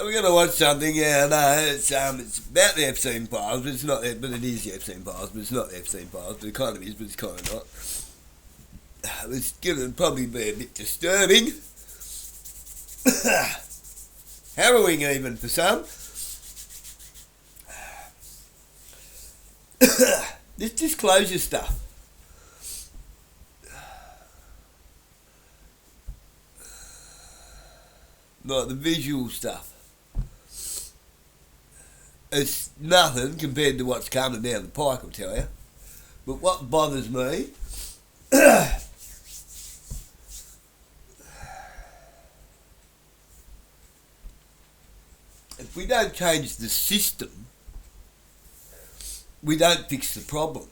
we're gonna watch something. Yeah, no, it's about the Epstein files, but it's not. But it is the Epstein files, but it's not the Epstein files. But it kind of is, but it's kind of not. It's gonna probably be a bit disturbing, harrowing even for some. This disclosure stuff. Like the visual stuff. It's nothing compared to what's coming down the pike, I'll tell you. But what bothers me if we don't change the system, we don't fix the problem.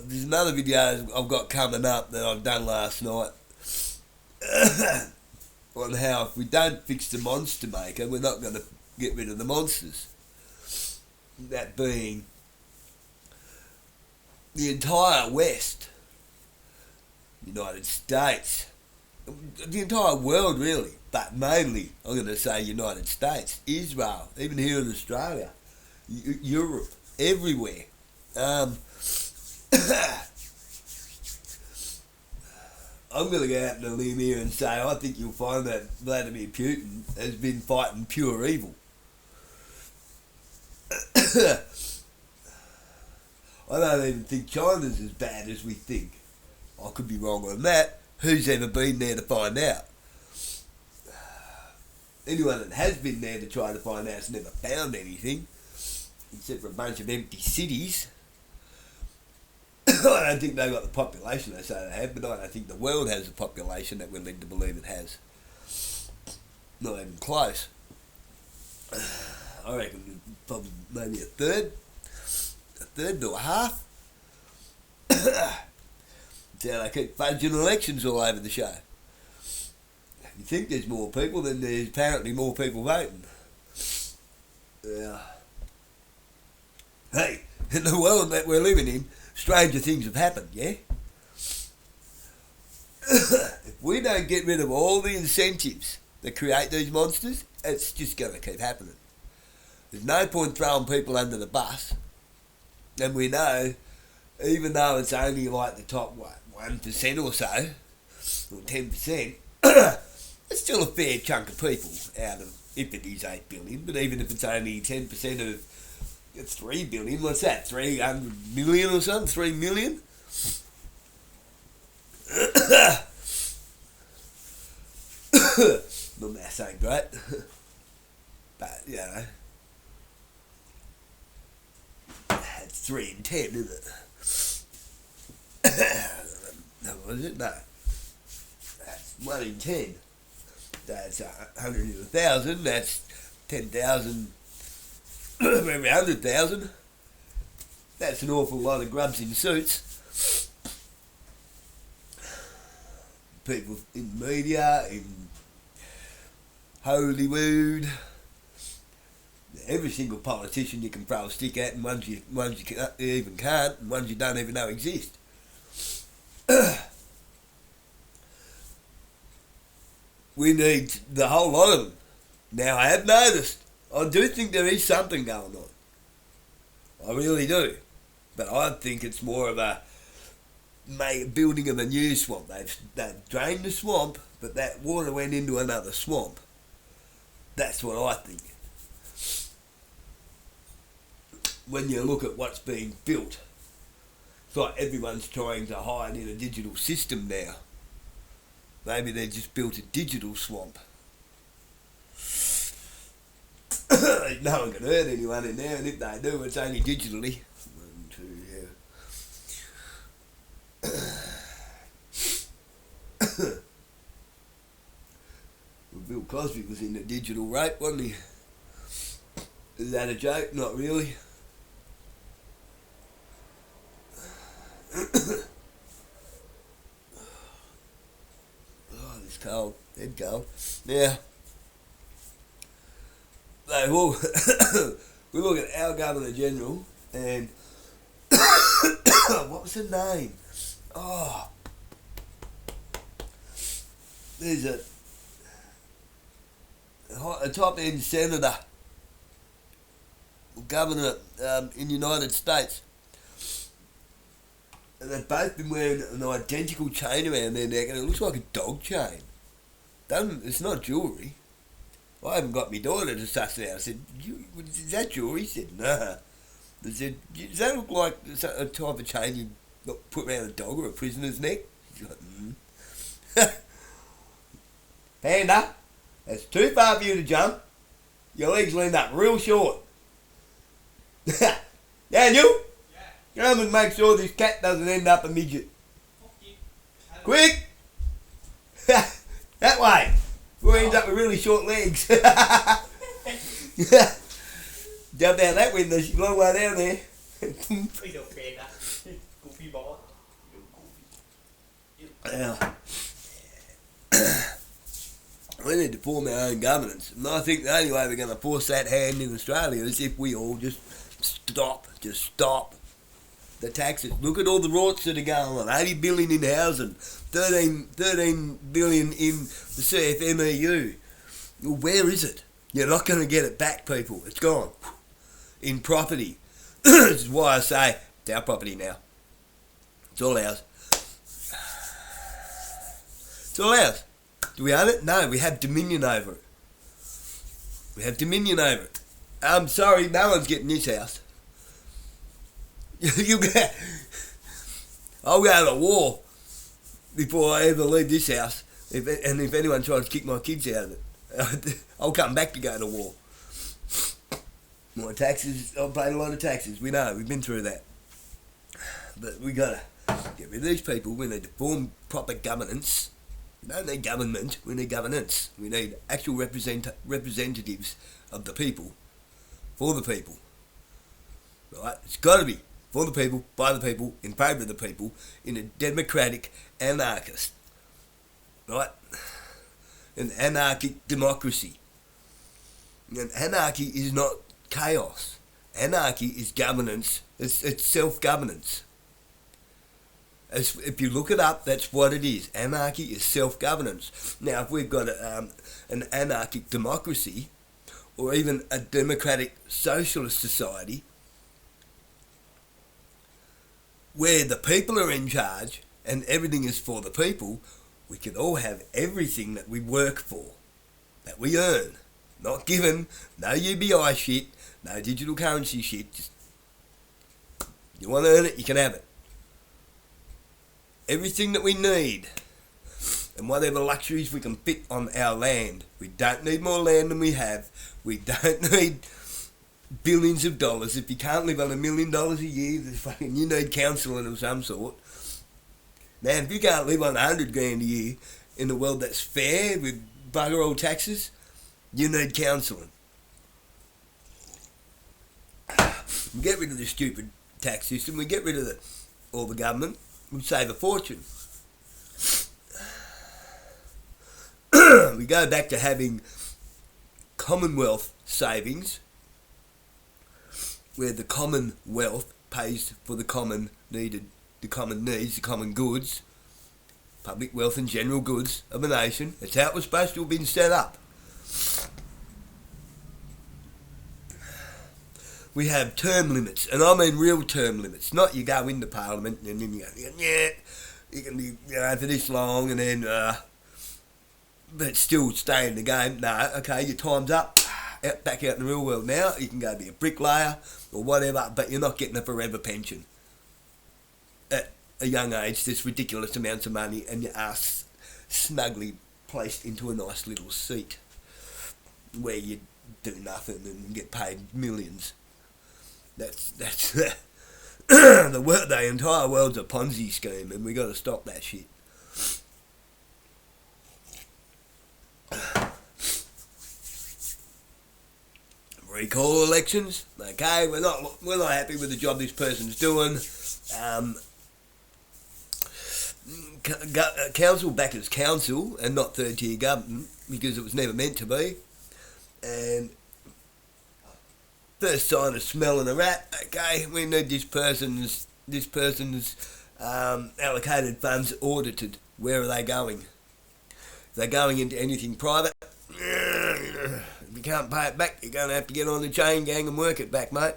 There's another video I've got coming up that I've done last night on how if we don't fix the monster maker, we're not going to get rid of the monsters. That being the entire West, United States, the entire world really, but mainly I'm going to say United States, Israel, even here in Australia, Europe, everywhere. I'm going to go out on a limb here and say I think you'll find that Vladimir Putin has been fighting pure evil. I don't even think China's as bad as we think. I could be wrong on that. Who's ever been there to find out? Anyone that has been there to try to find out has never found anything, except for a bunch of empty cities. I don't think they've got the population they say they have, but I don't think the world has the population that we're led to believe it has. Not even close. I reckon probably maybe a third to a half. That's how they keep fudging elections all over the show. You think there's more people, then there's apparently more people voting. Yeah. Hey, in the world that we're living in, stranger things have happened, yeah? If we don't get rid of all the incentives that create these monsters, it's just going to keep happening. There's no point throwing people under the bus. And we know, even though it's only like the top, 1% or so, or 10%, it's still a fair chunk of people out of, if it is 8 billion, but even if it's only 10% of 3 billion, what's that, 300 million or something, 3 million? My maths ain't great, but, you know, it's 3 in 10, isn't it? No, what is it? No. That's 1 in 10. That's 100 in 1,000, that's 10,000 for every 100,000. That's an awful lot of grubs in suits. People in media, in Hollywood, every single politician you can throw a stick at, and ones you even can't, and ones you don't even know exist. We need the whole lot of them. Now, I have noticed, I do think there is something going on. I really do. But I think it's more of a building of a new swamp. They've drained the swamp, but that water went into another swamp. That's what I think. When you look at what's being built, it's like everyone's trying to hide in a digital system now. Maybe they just built a digital swamp. No one can hurt anyone in there, and if they do, it's only digitally. 1, 2, yeah. Bill Cosby was in a digital rape, wasn't he? Is that a joke? Not really. Oh, this cold. Head cold. Yeah. So, we look at our Governor General and what was her name? Oh, there's a a top end senator or governor in the United States. And they've both been wearing an identical chain around their neck, and it looks like a dog chain. It's not jewellery. I haven't got my daughter to suss it out. I said, is that jewellery? He said, nah. I said, does that look like a type of chain you put around a dog or a prisoner's neck? She's like, Panda, that's too far for you to jump. Your legs lean up real short. Daniel? Come and make sure this cat doesn't end up a midget. Quick! That way! Before he ends up with really short legs. Jump out that window, she's a long way down there. We need to form our own governance. And I think the only way we're going to force that hand in Australia is if we all just stop the taxes. Look at all the rorts that are going on. 80 billion in housing, 13 billion in the CFMEU. Well, where is it? You're not going to get it back, people. It's gone. In property. This is why I say it's our property now. It's all ours. It's all ours. Do we own it? No, we have dominion over it. We have dominion over it. I'm sorry, no one's getting this house. I'll go to war before I ever leave this house. If anyone tries to kick my kids out of it, I'll come back to go to war. My taxes, I've paid a lot of taxes. We know, we've been through that. But we gotta get rid of these people. We need to form proper governance. We don't need government, we need governance. We need actual representatives of the people, for the people. Right? It's got to be for the people, by the people, in favour of the people, in a democratic anarchist. Right? An anarchic democracy. And anarchy is not chaos. Anarchy is governance. It's self-governance. If you look it up, that's what it is. Anarchy is self-governance. Now, if we've got an anarchic democracy, or even a democratic socialist society, where the people are in charge and everything is for the people, we can all have everything that we work for, that we earn. Not given, no UBI shit, no digital currency shit. Just, you want to earn it, you can have it. Everything that we need, and whatever luxuries we can fit on our land. We don't need more land than we have. We don't need billions of dollars. If you can't live on $1 million a year, you need counselling of some sort. Man, if you can't live on 100 grand a year in a world that's fair with bugger all taxes, you need counselling. We get rid of the stupid tax system. We get rid of all the government. We'll save a fortune. We go back to having Commonwealth savings, where the Commonwealth pays for the common needs, the common goods, public wealth and general goods of a nation. That's how it was supposed to have been set up. We have term limits, and I mean real term limits, not you go into Parliament and then you go, yeah, you can be for this long and then, but still stay in the game. No, okay, your time's up, back out in the real world now, you can go be a bricklayer or whatever, but you're not getting a forever pension. At a young age, there's ridiculous amounts of money and your ass snugly placed into a nice little seat where you do nothing and get paid millions. That's the entire world's a Ponzi scheme, and we got to stop that shit. Recall elections, okay? We're not happy with the job this person's doing. Council back as council and not third tier government because it was never meant to be. And first sign of smelling a rat, okay, we need this person's allocated funds audited. Where are they going? If they're going into anything private, you can't pay it back, you're going to have to get on the chain gang and work it back, mate.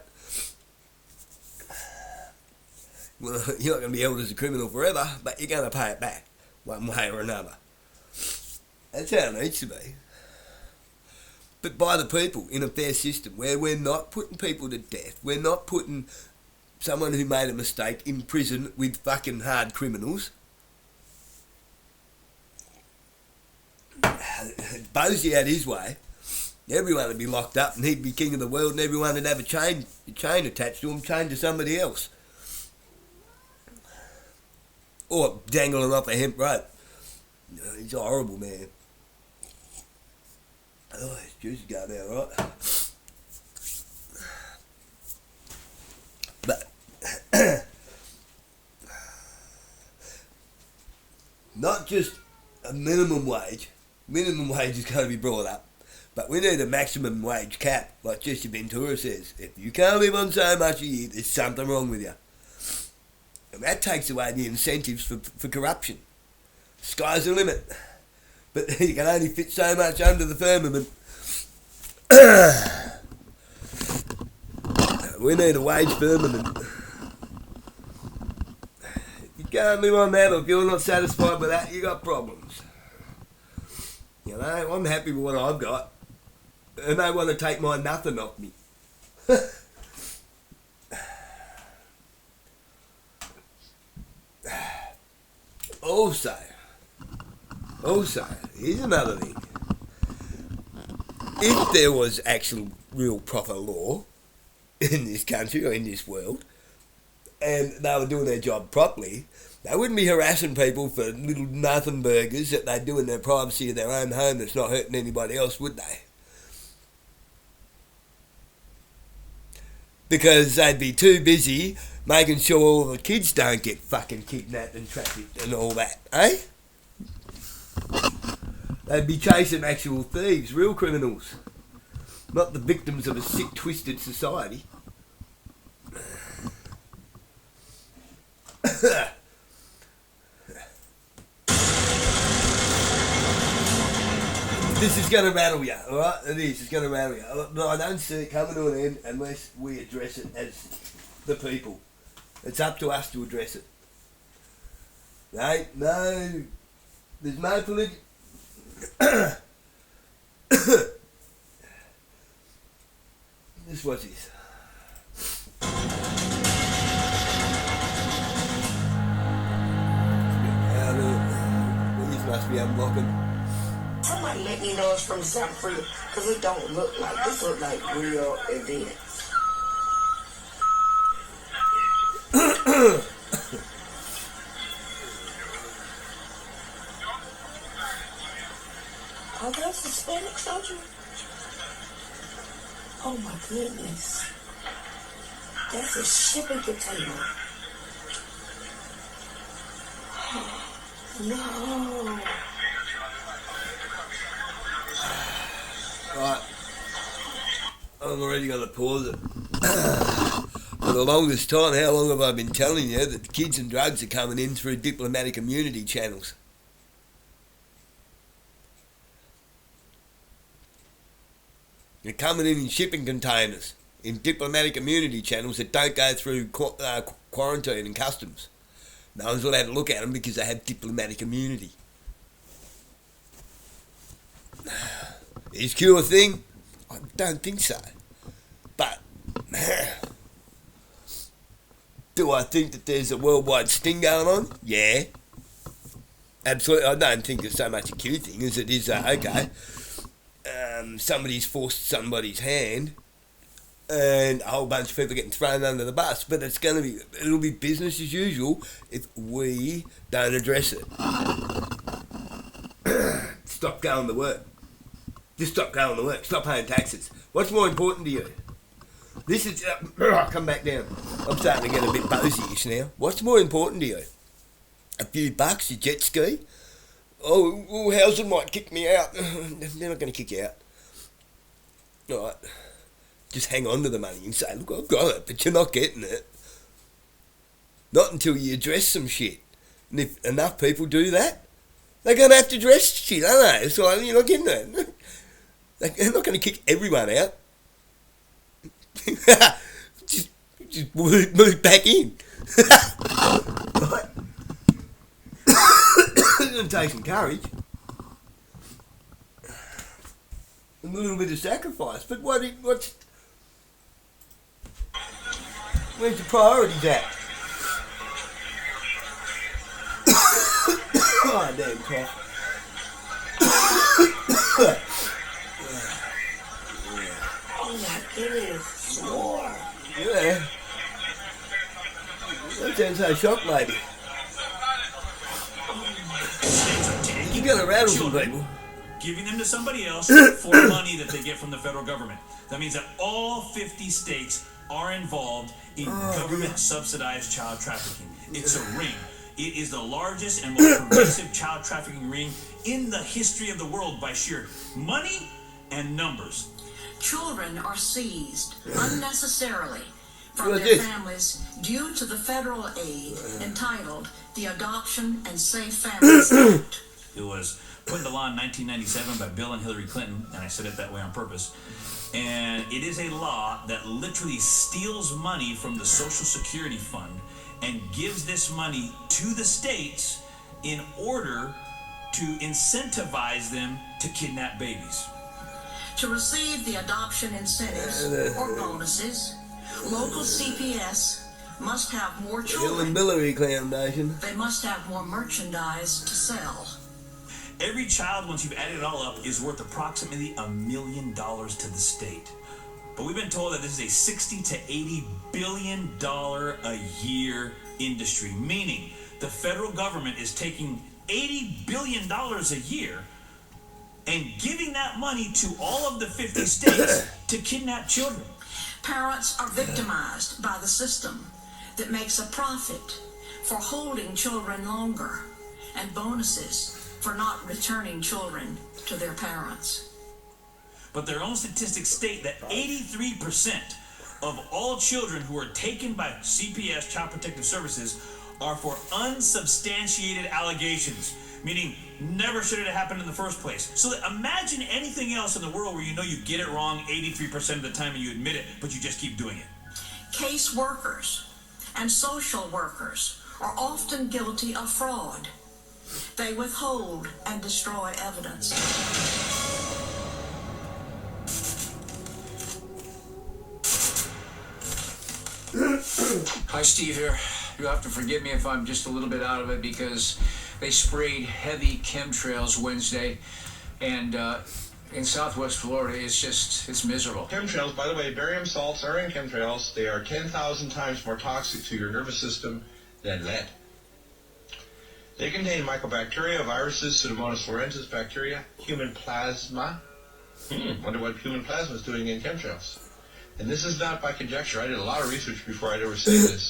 Well, you're not going to be held as a criminal forever, but you're going to pay it back, one way or another. That's how it needs to be. But by the people, in a fair system, where we're not putting people to death, we're not putting someone who made a mistake in prison with fucking hard criminals. Bosie had his way, everyone would be locked up and he'd be king of the world and everyone would have a chain attached to him, chained to somebody else. Or dangling off a hemp rope. He's a horrible man. Oh, his juice is going out, right? But not just a minimum wage. Minimum wage is going to be brought up. But we need a maximum wage cap, like Jesse Ventura says. If you can't live on so much a year, there's something wrong with you. And that takes away the incentives for corruption. Sky's the limit. But you can only fit so much under the firmament. We need a wage firmament. If you can't live on that, or if you're not satisfied with that, you got problems. You know, I'm happy with what I've got. And they want to take my nothing off me. Also, here's another thing. If there was actual, real, proper law in this country or in this world, and they were doing their job properly, they wouldn't be harassing people for little nothing burgers that they do in their privacy of their own home that's not hurting anybody else, would they? Because they'd be too busy making sure all the kids don't get fucking kidnapped and trafficked and all that, eh? They'd be chasing actual thieves, real criminals, not the victims of a sick, twisted society. This is going to rattle you, alright? It is, it's going to rattle you. No, I don't see it coming to an end unless we address it as the people. It's up to us to address it. There's no political... Just watch this. These must be unblocking. Somebody let me know it's from South Africa, because it don't look like, this look like real events. Are those Hispanic soldiers? Oh my goodness. That's a shipping container. No. Right, I'm already going to pause it. For the longest time, how long have I been telling you that the kids and drugs are coming in through diplomatic immunity channels? They're coming in shipping containers, in diplomatic immunity channels that don't go through quarantine and customs. No one's allowed to look at them because they have diplomatic immunity. Is Q a thing? I don't think so. But, do I think that there's a worldwide sting going on? Yeah. Absolutely. I don't think it's so much a Q thing as it is, somebody's forced somebody's hand and a whole bunch of people getting thrown under the bus. But it'll be business as usual if we don't address it. Stop going to work. Just stop going to work. Stop paying taxes. What's more important to you? This is... come back down. I'm starting to get a bit bosey-ish now. What's more important to you? A few bucks, a jet ski? Oh, Housing might kick me out. They're not going to kick you out. All right. Just hang on to the money and say, look, I've got it, but you're not getting it. Not until you address some shit. And if enough people do that, they're going to have to address shit, aren't they? So you're not getting it. They're not going to kick everyone out. just move back in. Right? It's going to take some courage. And a little bit of sacrifice. But where's the priorities at? Oh, damn cough. Oh my goodness, more. Yeah. That sounds so shocked, lady. You gotta rattle some people. Giving them to somebody else for money that they get from the federal government. That means that all 50 states are involved in government-subsidized child trafficking. It's a ring. It is the largest and most pervasive child trafficking ring in the history of the world by sheer money and numbers. Children are seized unnecessarily from their families due to the federal aid entitled the Adoption and Safe Families Act. It was put into law in 1997 by Bill and Hillary Clinton, and I said it that way on purpose. And it is a law that literally steals money from the Social Security Fund and gives this money to the states in order to incentivize them to kidnap babies. To receive the adoption incentives or bonuses, local CPS must have more children. Hillary Foundation. They must have more merchandise to sell. Every child, once you've added it all up, is worth approximately $1 million to the state. But we've been told that this is a $60 to $80 billion a year industry, meaning the federal government is taking $80 billion a year and giving that money to all of the 50 states to kidnap children. Parents are victimized by the system that makes a profit for holding children longer and bonuses for not returning children to their parents. But their own statistics state that 83% of all children who are taken by CPS, Child Protective Services, are for unsubstantiated allegations, meaning never should it have happened in the first place. So that imagine anything else in the world where you know you get it wrong 83% of the time and you admit it, but you just keep doing it. Case workers and social workers are often guilty of fraud. They withhold and destroy evidence. Hi, Steve here. You have to forgive me if I'm just a little bit out of it because they sprayed heavy chemtrails Wednesday, and in Southwest Florida, it's miserable. Chemtrails, by the way, barium salts are in chemtrails. They are 10,000 times more toxic to your nervous system than lead. They contain mycobacteria, viruses, Pseudomonas florensis bacteria, human plasma. Wonder what human plasma is doing in chemtrails. And this is not by conjecture. I did a lot of research before I'd ever say this.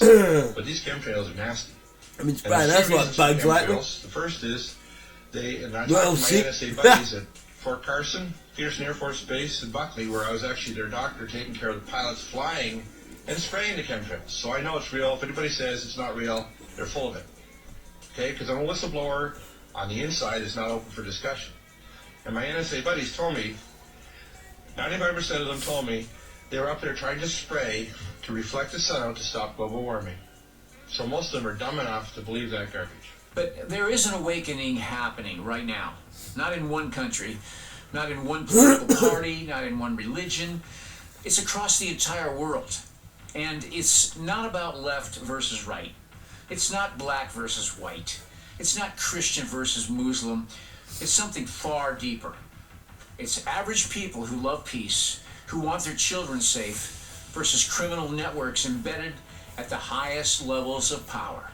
But these chemtrails are nasty. I mean, Brian, that's what bugs like me. The first is, and I talked to my NSA buddies at Fort Carson, Peterson Air Force Base, and Buckley, where I was actually their doctor taking care of the pilots flying and spraying the chemtrails. So I know it's real. If anybody says it's not real, they're full of it. Okay? Because I'm a whistleblower. On the inside, it's not open for discussion. And my NSA buddies told me, 95% of them told me, they were up there trying to spray to reflect the sun out to stop global warming. So most of them are dumb enough to believe that garbage. But there is an awakening happening right now. Not in one country, not in one political party, not in one religion. It's across the entire world. And it's not about left versus right. It's not black versus white. It's not Christian versus Muslim. It's something far deeper. It's average people who love peace, who want their children safe, versus criminal networks embedded at the highest levels of power.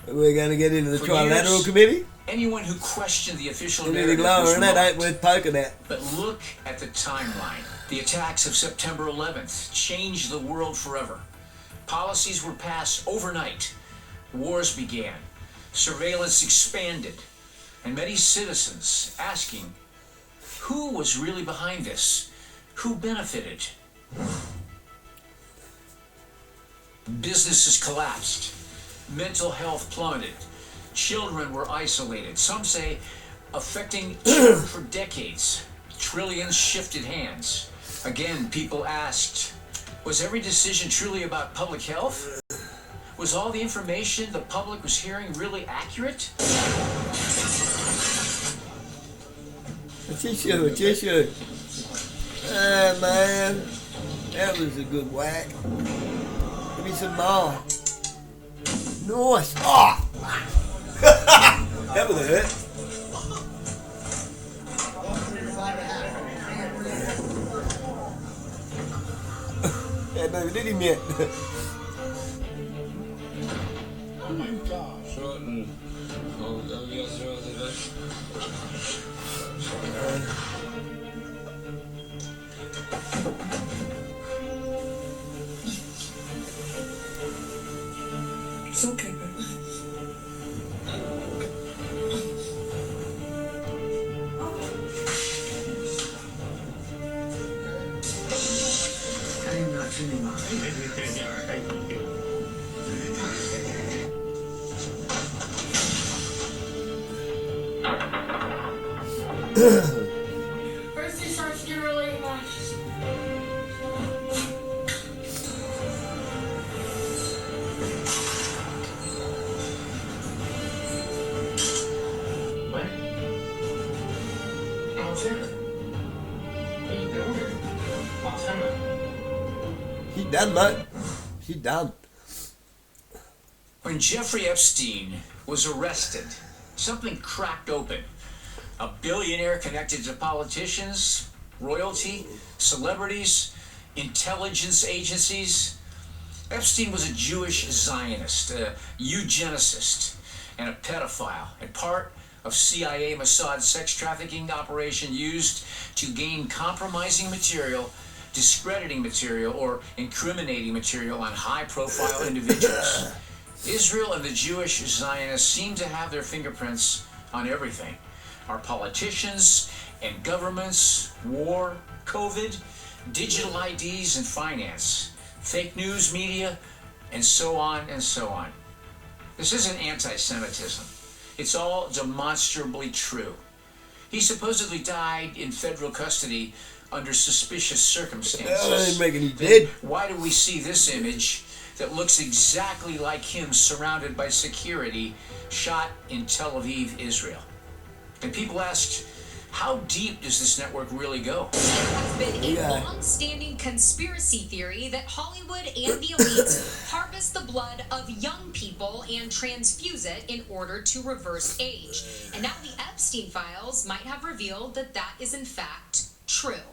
We're going to get into the Trilateral Committee? Anyone who questioned the official Anything narrative lower than that ain't worth poking at. But look at the timeline. The attacks of September 11th changed the world forever. Policies were passed overnight. Wars began. Surveillance expanded. And many citizens asking, who was really behind this? Who benefited? Businesses collapsed. Mental health plummeted. Children were isolated. Some say affecting children for decades. Trillions shifted hands. Again, people asked, was every decision truly about public health? Was all the information the public was hearing really accurate? Tissue. Ah, man. That was a good whack. Give me some more. Nice. Oh! That would hurt. Ja, baby, did he met? Oh my gosh. It's okay, baby. I am not feeling well. First it starts to get really nice. What? Alzheimer? What are you doing? Alzheimer? She done, mate. She done. When Jeffrey Epstein was arrested, something cracked open. A billionaire connected to politicians, royalty, celebrities, intelligence agencies. Epstein was a Jewish Zionist, a eugenicist, and a pedophile, and part of CIA Mossad sex trafficking operation used to gain compromising material, discrediting material, or incriminating material on high-profile individuals. Israel and the Jewish Zionists seem to have their fingerprints on everything. Our politicians and governments, war, COVID, digital IDs and finance, fake news media, and so on and so on. This isn't anti-Semitism. It's all demonstrably true. He supposedly died in federal custody under suspicious circumstances. That ain't making he dead. Why do we see this image that looks exactly like him surrounded by security shot in Tel Aviv, Israel? And people asked, how deep does this network really go? It has been a long-standing conspiracy theory that Hollywood and the elites harvest the blood of young people and transfuse it in order to reverse age. And now the Epstein files might have revealed that that is in fact true.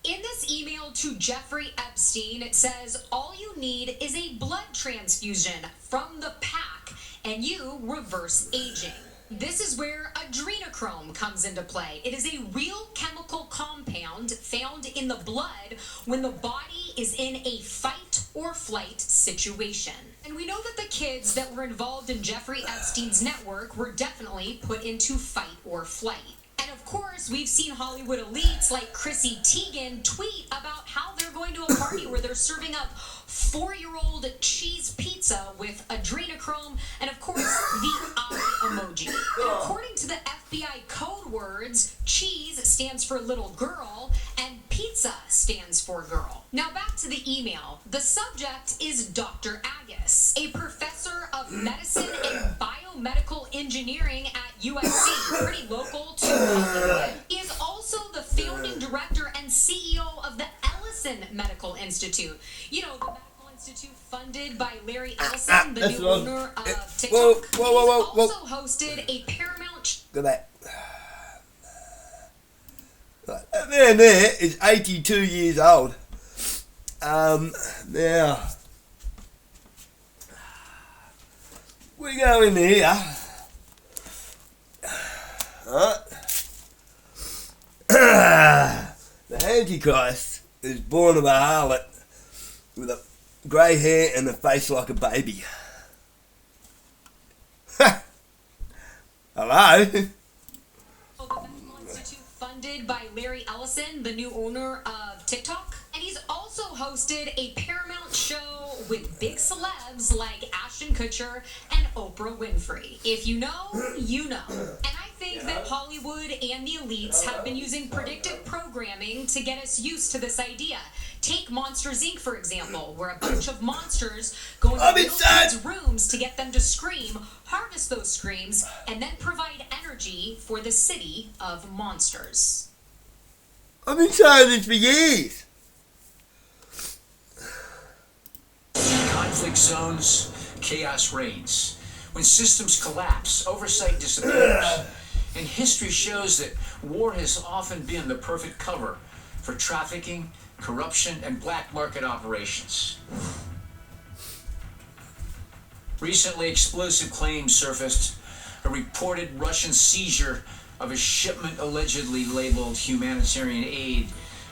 In this email to Jeffrey Epstein, it says, all you need is a blood transfusion from the pack and you reverse aging. This is where adrenochrome comes into play. It is a real chemical compound found in the blood when the body is in a fight or flight situation. And we know that the kids that were involved in Jeffrey Epstein's network were definitely put into fight or flight. And of course, we've seen Hollywood elites like Chrissy Teigen tweet about how they're going to a party where they're serving up 4-year-old cheese pizza with adrenochrome and, of course, the eye emoji. And according to the FBI code words, cheese stands for little girl and pizza stands for girl. Now back to the email. The subject is Dr. Agus, a professor of medicine and biomedical engineering at USC, pretty local to Hollywood. He is also the founding director and CEO of the Ellison Medical Institute. You know, the medical institute funded by Larry Ellison, the new owner of TikTok. He's also hosted a Paramount... Go back. That man there is 82 years old. Now, we go in here. The Antichrist is born of a harlot with a grey hair and a face like a baby. Hello? Funded by Larry Ellison, the new owner of TikTok. And he's also hosted a Paramount show with big celebs like Ashton Kutcher and Oprah Winfrey. If you know, you know. And I think that Hollywood and the elites have been using predictive programming to get us used to this idea. Take Monsters, Inc., for example, where a bunch of monsters go into little kids' rooms to get them to scream, harvest those screams, and then provide energy for the city of monsters. I've been saying this for years. Conflict zones, chaos reigns. When systems collapse, oversight disappears. And history shows that war has often been the perfect cover for trafficking, corruption, and black market operations. Recently, explosive claims surfaced. A reported Russian seizure of a shipment allegedly labeled humanitarian aid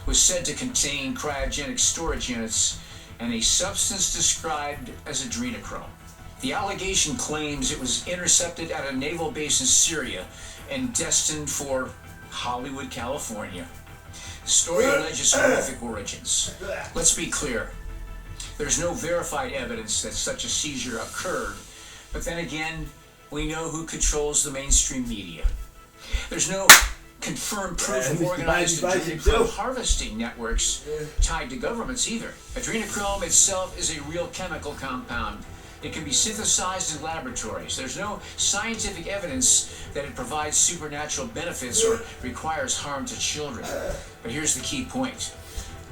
was said to contain cryogenic storage units and a substance described as adrenochrome. The allegation claims it was intercepted at a naval base in Syria and destined for Hollywood, California. The story alleges horrific origins. Let's be clear. There's no verified evidence that such a seizure occurred, but then again, we know who controls the mainstream media. There's no confirmed proof of organized adrenochrome harvesting networks tied to governments either. Adrenochrome itself is a real chemical compound. It can be synthesized in laboratories. There's no scientific evidence that it provides supernatural benefits or requires harm to children. But here's the key point.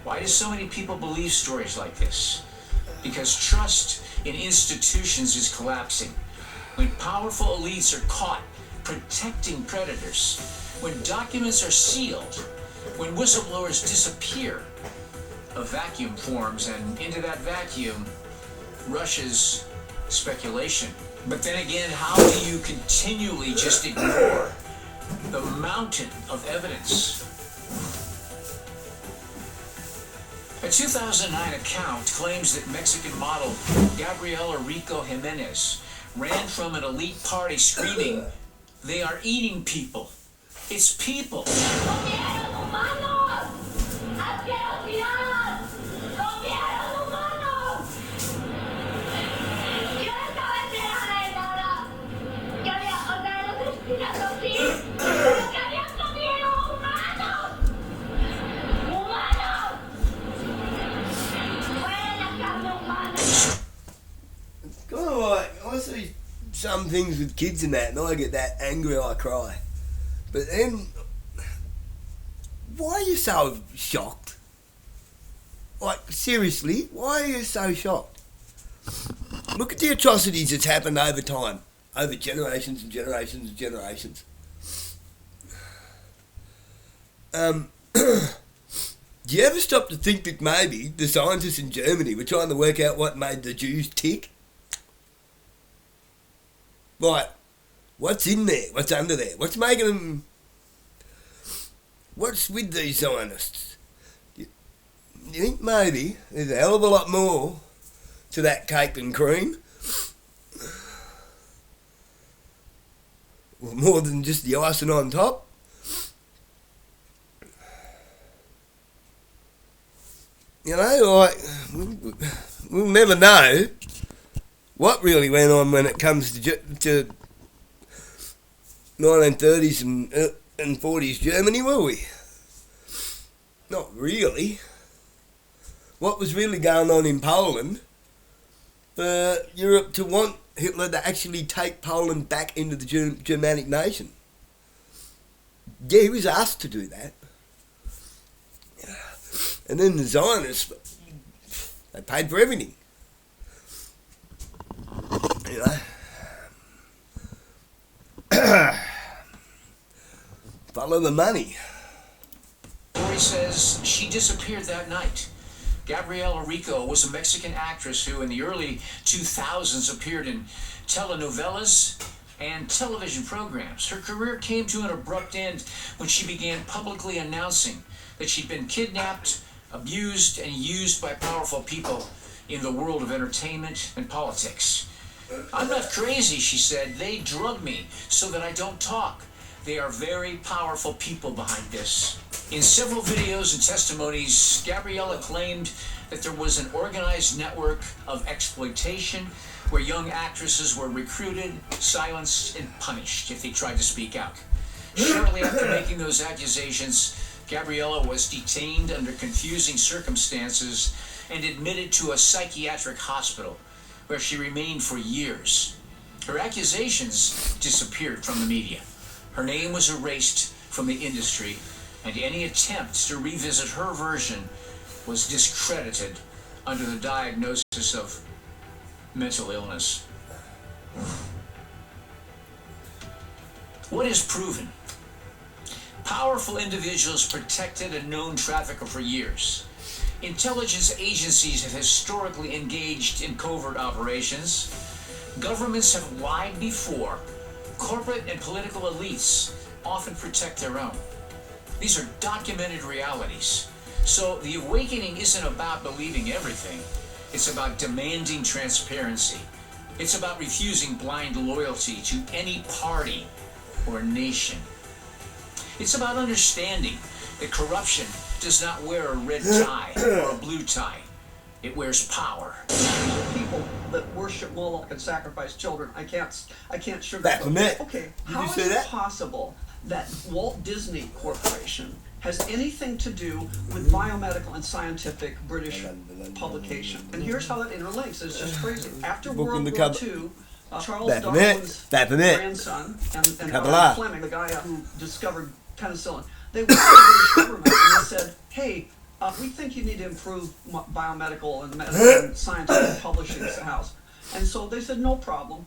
Why do so many people believe stories like this? Because trust in institutions is collapsing. When powerful elites are caught protecting predators, when documents are sealed, when whistleblowers disappear, a vacuum forms, and into that vacuum rushes speculation. But then again, how do you continually just ignore the mountain of evidence? A 2009 account claims that Mexican model Gabriela Rico Jimenez ran from an elite party screaming, "They are eating people. It's people." Kind of like, I see some things with kids and that, and I get that angry, I cry. But then, why are you so shocked? Like, seriously, why are you so shocked? Look at the atrocities that's happened over time, over generations and generations and generations. Do you ever stop to think that maybe the scientists in Germany were trying to work out what made the Jews tick? Like, what's in there? What's under there? What's making them... What's with these scientists? You think maybe there's a hell of a lot more to that cake and cream? Well, more than just the icing on top? You know, like, we'll never know what really went on when it comes to 1930s and 40s Germany, will we? Not really. What was really going on in Poland for Europe to want Hitler to actually take Poland back into the Germanic nation? Yeah, he was asked to do that. And then the Zionists, they paid for everything. You know? Follow the money. Lori says she disappeared that night. Gabriela Rico was a Mexican actress who in the early 2000s appeared in telenovelas and television programs. Her career came to an abrupt end when she began publicly announcing that she'd been kidnapped, abused, and used by powerful people in the world of entertainment and politics. "I'm not crazy," she said. "They drug me so that I don't talk. They are very powerful people behind this." In several videos and testimonies, Gabriela claimed that there was an organized network of exploitation where young actresses were recruited, silenced, and punished if they tried to speak out. Shortly after making those accusations, Gabriella was detained under confusing circumstances and admitted to a psychiatric hospital, where she remained for years. Her accusations disappeared from the media. Her name was erased from the industry, and any attempt to revisit her version was discredited under the diagnosis of mental illness. What is proven? Powerful individuals protected a known trafficker for years. Intelligence agencies have historically engaged in covert operations. Governments have lied before. Corporate and political elites often protect their own. These are documented realities. So the awakening isn't about believing everything. It's about demanding transparency. It's about refusing blind loyalty to any party or nation. It's about understanding that corruption does not wear a red tie or a blue tie. It wears power. People that worship Moloch and sacrifice children. I can't sugarcoat. Back from it. Okay, Did how you is say it that? possible that Walt Disney Corporation has anything to do with biomedical and scientific British publication? And here's how that interlinks. It's just crazy. After Book in World the War cover. II, Charles Back from it. Darwin's Back from it. grandson and Kabbalah. Fleming, the guy who discovered penicillin, they went to the British government and they said, hey, we think you need to improve biomedical and medical and scientific publishing house. And so they said, no problem.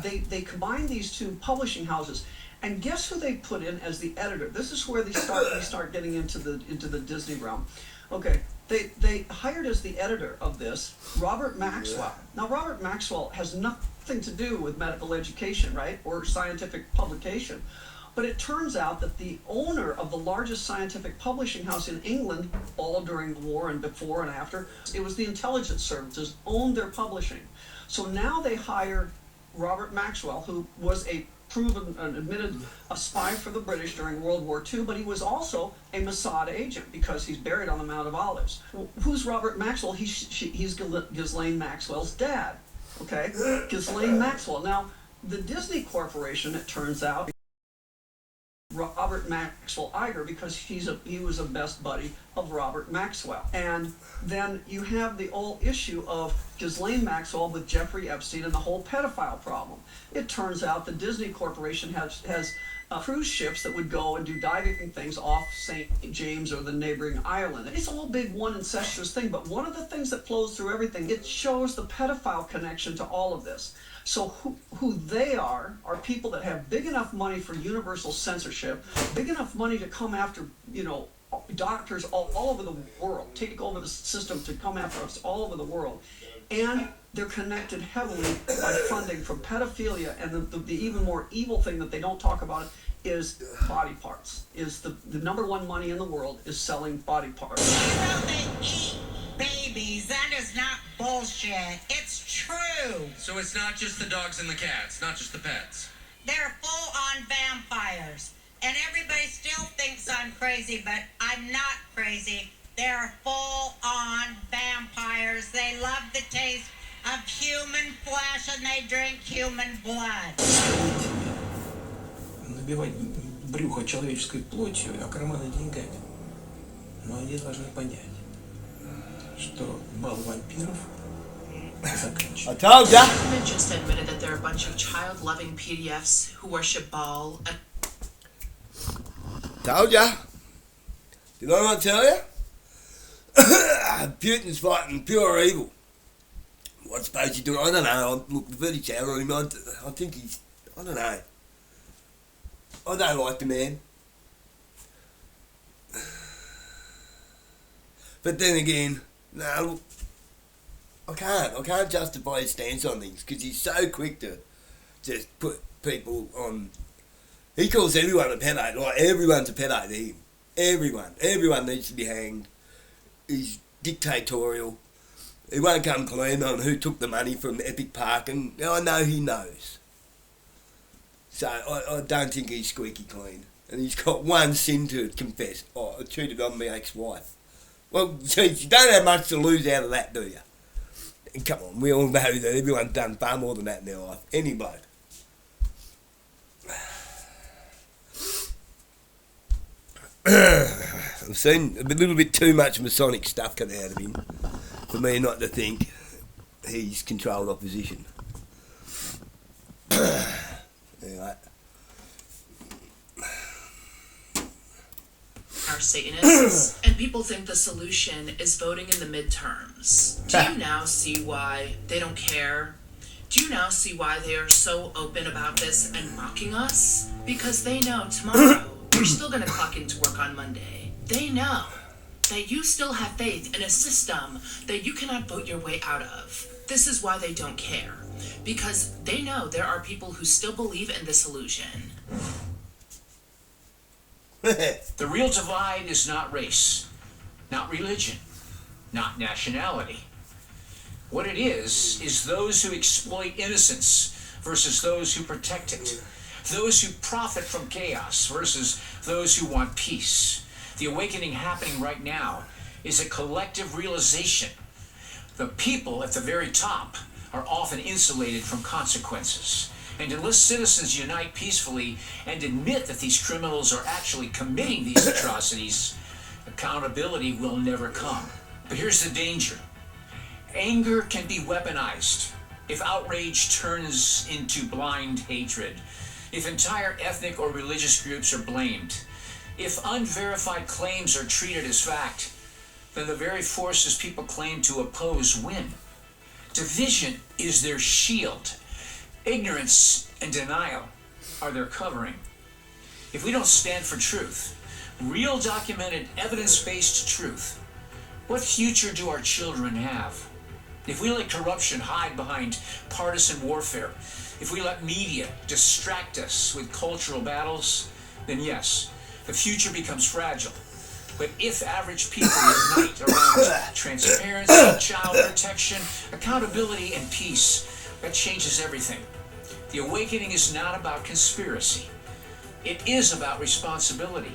They combined these two publishing houses. And guess who they put in as the editor? This is where they start getting into the Disney realm. Okay, they hired as the editor of this Robert Maxwell. Now Robert Maxwell has nothing to do with medical education, right, or scientific publication. But it turns out that the owner of the largest scientific publishing house in England, all during the war and before and after, it was the intelligence services, owned their publishing. So now they hire Robert Maxwell, who was a proven and admitted a spy for the British during World War II, but he was also a Mossad agent because he's buried on the Mount of Olives. Who's Robert Maxwell? He's Ghislaine Maxwell's dad. Okay, Ghislaine Maxwell. Now, the Disney Corporation, it turns out, Robert Maxwell Iger, because he was a best buddy of Robert Maxwell. And then you have the old issue of Ghislaine Maxwell with Jeffrey Epstein and the whole pedophile problem. It turns out the Disney Corporation has cruise ships that would go and do diving things off St. James or the neighboring island. It's a whole big one incestuous thing, but one of the things that flows through everything, it shows the pedophile connection to all of this. So who they are people that have big enough money for universal censorship, big enough money to come after, doctors all over the world, take over the system to come after us all over the world. And they're connected heavily by funding from pedophilia, and the even more evil thing that they don't talk about is body parts. Is the number one money in the world is selling body parts. They eat babies. That is not bullshit. It's true. So it's not just the dogs and the cats, not just the pets. They're full-on vampires. And everybody still thinks I'm crazy, but I'm not crazy. They're full-on vampires. They love the taste of human flesh and they drink human blood. Набивать брюхо человеческой плотью, а карманы деньгами. Но они должны понять, что бал вампиров заканчивается. I told ya. The government just admitted that there are a bunch of child-loving PDFs who worship Baal. Told ya. Did I not tell ya? Putin's fighting pure evil. What's supposed to do? I don't know. Look, the footage out on him. I think he's. I don't know. I don't like the man. But then again, no, look, I can't justify his stance on things because he's so quick to just put people on. He calls everyone a pedo. Like everyone's a pedo to him. Everyone needs to be hanged. He's dictatorial. He won't come clean on who took the money from Epic Park, and I know he knows. So I don't think he's squeaky clean. And he's got one sin to confess. Oh, I cheated on my ex-wife. Well, geez, you don't have much to lose out of that, do you? And come on, we all know that everyone's done far more than that in their life. Any bloke. I've seen a little bit too much Masonic stuff come out of him for me not to think he's controlled opposition. Anyway. Are Satanists, and people think the solution is voting in the midterms. Do you now see why they don't care? Do you now see why they are so open about this and mocking us? Because they know tomorrow you're still going to clock into work on Monday. They know that you still have faith in a system that you cannot vote your way out of. This is why they don't care. Because they know there are people who still believe in this illusion. The real divide is not race, not religion, not nationality. What it is those who exploit innocence versus those who protect it. Those who profit from chaos versus those who want peace. The awakening happening right now is a collective realization. The people at the very top are often insulated from consequences. And unless citizens unite peacefully and admit that these criminals are actually committing these atrocities, accountability will never come. But here's the danger. Anger can be weaponized if outrage turns into blind hatred, if entire ethnic or religious groups are blamed, if unverified claims are treated as fact, then the very forces people claim to oppose win. Division is their shield. Ignorance and denial are their covering. If we don't stand for truth, real documented evidence-based truth, what future do our children have? If we let corruption hide behind partisan warfare, if we let media distract us with cultural battles, then yes, the future becomes fragile. But if average people unite around transparency, child protection, accountability, and peace, that changes everything. The awakening is not about conspiracy. It is about responsibility.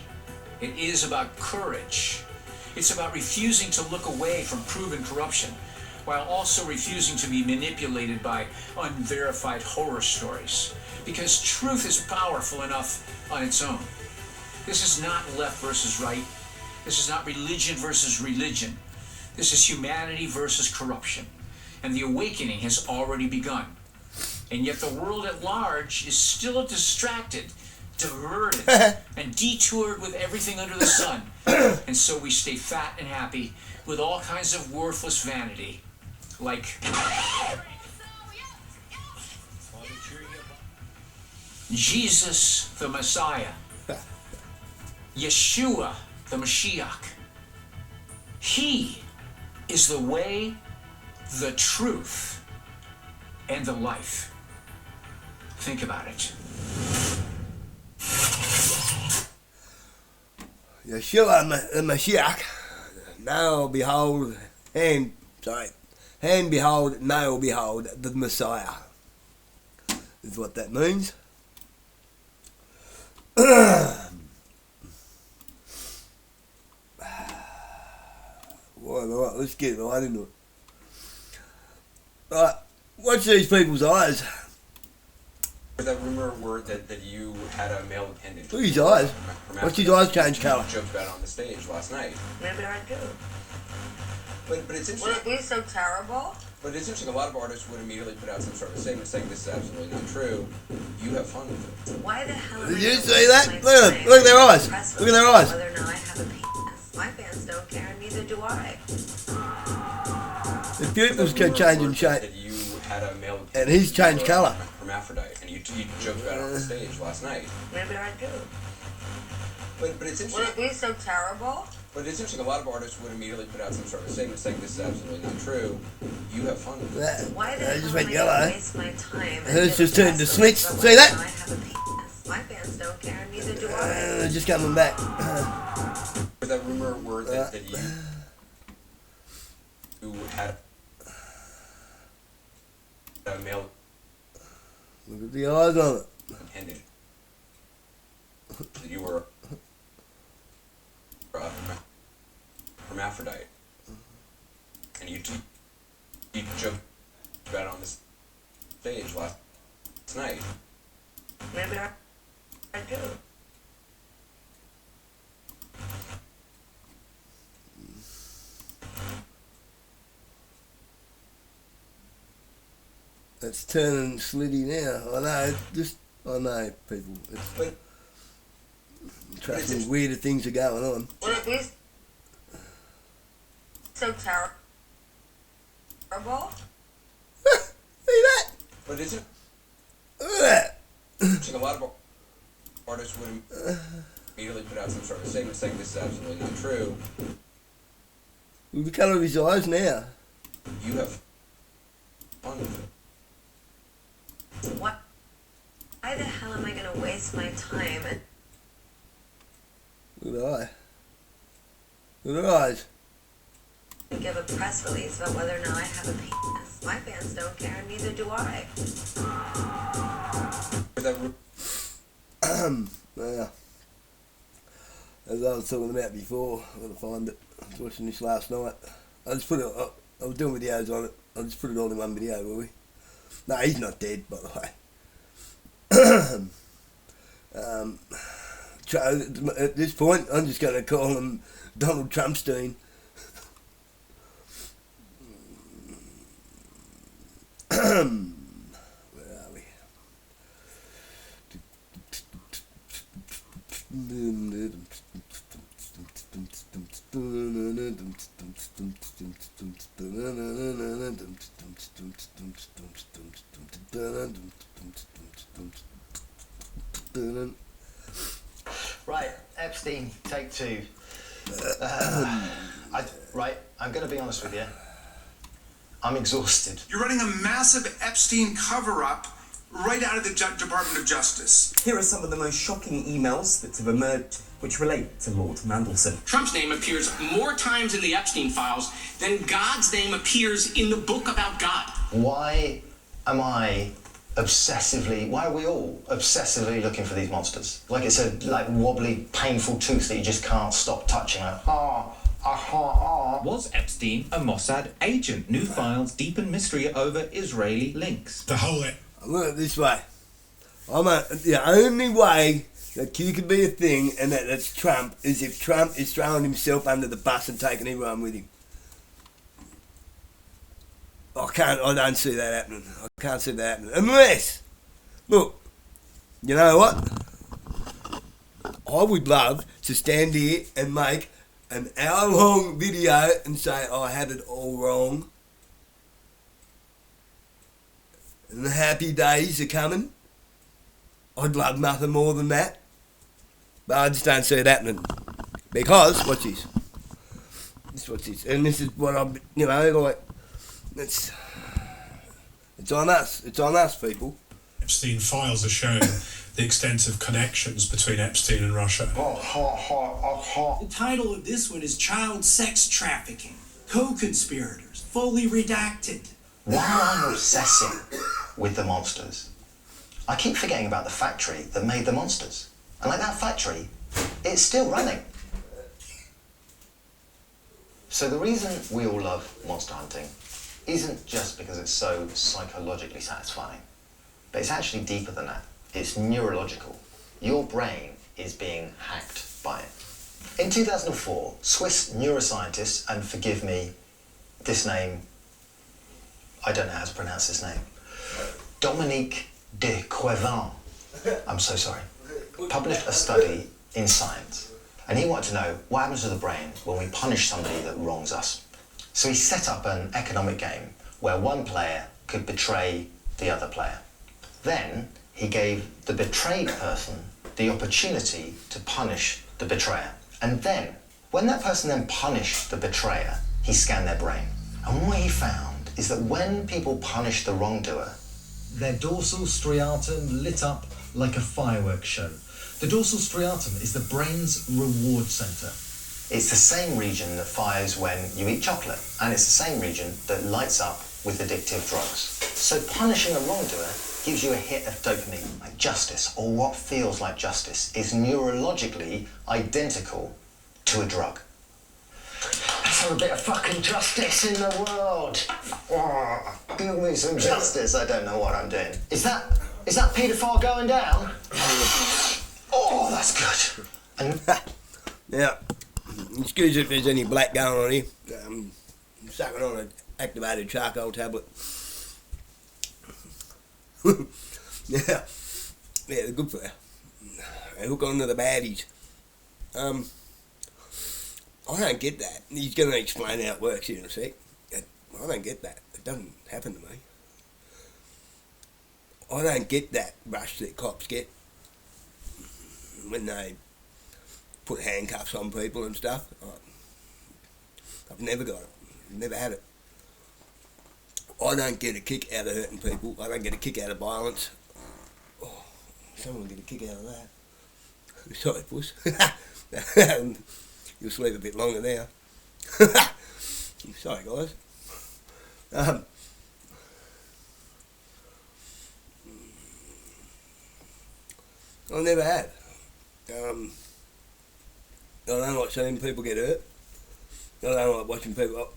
It is about courage. It's about refusing to look away from proven corruption, while also refusing to be manipulated by unverified horror stories. Because truth is powerful enough on its own. This is not left versus right. This is not religion versus religion. This is humanity versus corruption. And the awakening has already begun. And yet the world at large is still distracted, diverted, and detoured with everything under the sun. And so we stay fat and happy with all kinds of worthless vanity, like Jesus the Messiah, Yeshua the Mashiach. He is the way, the truth, and the life. Think about it. Yeshua the Mashiach, now behold, and behold, now behold the Messiah, is what that means. Right, let's get right into it. Right, watch these people's eyes. That rumor word that you had a male attendant. Look at his eyes. Watch his eyes change colour. You joked about it on the stage last night. Maybe I do. But it's interesting. Would it be so terrible? But it's interesting, a lot of artists would immediately put out some sort of statement saying this is absolutely not true. You have fun with it. Why the hell Did you see that? Look at their eyes. Look at their eyes. Whether or not I have a penis. My fans don't care, and neither do I. The pupils kept changing shape. That you had a male and he's changed colour. Hermaphrodite, and you joked about it on the stage last night. Maybe I do. But it's interesting. Would it be so terrible? But it's interesting, a lot of artists would immediately put out some sort of statement saying this is absolutely not true. You have fun with it. Why the I hell just went am I yellow. gonna waste my time? Hers just turned to slits. See that? I have a penis. My fans don't care, and neither do I. Just coming back. Was that rumor word that you had a male? Look at the eyes on it. Intended. That you were a hermaphrodite, and you joked about it on the stage last night. Maybe I do. It's turning slitty now. I know, I know, people. Trust me, weirder things are going on. What is so terrible? See that? But is it? Look at that. A lot of artists would immediately put out some sort of statement saying this is absolutely not true. Look at the colour of his eyes now. You have fun with it. What? Why the hell am I going to waste my time? Look at the eye. Look at the eyes. And give a press release about whether or not I have a penis. My fans don't care, and neither do I. Yeah. As I was talking about before, I'm going to find it. I was watching this last night. I just put it, I was doing videos on it. I just put it all in one video, will we? No, he's not dead, by the way. At this point, I'm just going to call him Donald Trumpstein. Where are we? Right, Epstein, take two. I'm going to be honest with you. I'm exhausted. You're running a massive Epstein cover-up right out of the Department of Justice. Here are some of the most shocking emails that have emerged which relate to Lord Mandelson. Trump's name appears more times in the Epstein files than God's name appears in the book about God. Why are we all obsessively looking for these monsters? Like it's a wobbly, painful tooth that you just can't stop touching. Was Epstein a Mossad agent? New files deepen mystery over Israeli links. The whole look at it this way. The only way that you can be a thing and that's Trump is if Trump is throwing himself under the bus and taking everyone with him. I don't see that happening. I can't see that happening. Unless, look, you know what? I would love to stand here and make an hour-long video and say I had it all wrong. And the happy days are coming. I'd love nothing more than that. But I just don't see it happening. Because, watch this. And this is what I'm, it's on us. It's on us, people. Epstein files are showing the extent of connections between Epstein and Russia. The title of this one is Child Sex Trafficking. Co-conspirators, fully redacted. While I'm obsessing with the monsters, I keep forgetting about the factory that made the monsters. And that factory, it's still running. So the reason we all love monster hunting isn't just because it's so psychologically satisfying, but it's actually deeper than that. It's neurological. Your brain is being hacked by it. In 2004, Swiss neuroscientist, and forgive me, this name, I don't know how to pronounce this name, Dominique de Quevin, I'm so sorry, published a study in Science. And he wanted to know what happens to the brain when we punish somebody that wrongs us. So he set up an economic game where one player could betray the other player. Then he gave the betrayed person the opportunity to punish the betrayer. And then, when that person then punished the betrayer, he scanned their brain. And what he found is that when people punish the wrongdoer, their dorsal striatum lit up like a fireworks show. The dorsal striatum is the brain's reward center. It's the same region that fires when you eat chocolate, and it's the same region that lights up with addictive drugs. So punishing a wrongdoer gives you a hit of dopamine, like justice, or what feels like justice, is neurologically identical to a drug. Let's have a bit of fucking justice in the world. Oh, give me some justice. I don't know what I'm doing. Is that paedophile going down? Oh, that's good. And yeah. Excuse if there's any black going on here. I'm sucking on an activated charcoal tablet. Yeah, they're good for you. They hook on to the baddies. I don't get that. He's going to explain how it works here in a sec. I don't get that. It doesn't happen to me. I don't get that rush that cops get when they put handcuffs on people and stuff. I've never got it. Never had it. I don't get a kick out of hurting people. I don't get a kick out of violence. Oh, someone will get a kick out of that. Sorry, puss. You'll sleep a bit longer now. Sorry, guys. I never have. I don't like seeing people get hurt. I don't like watching people.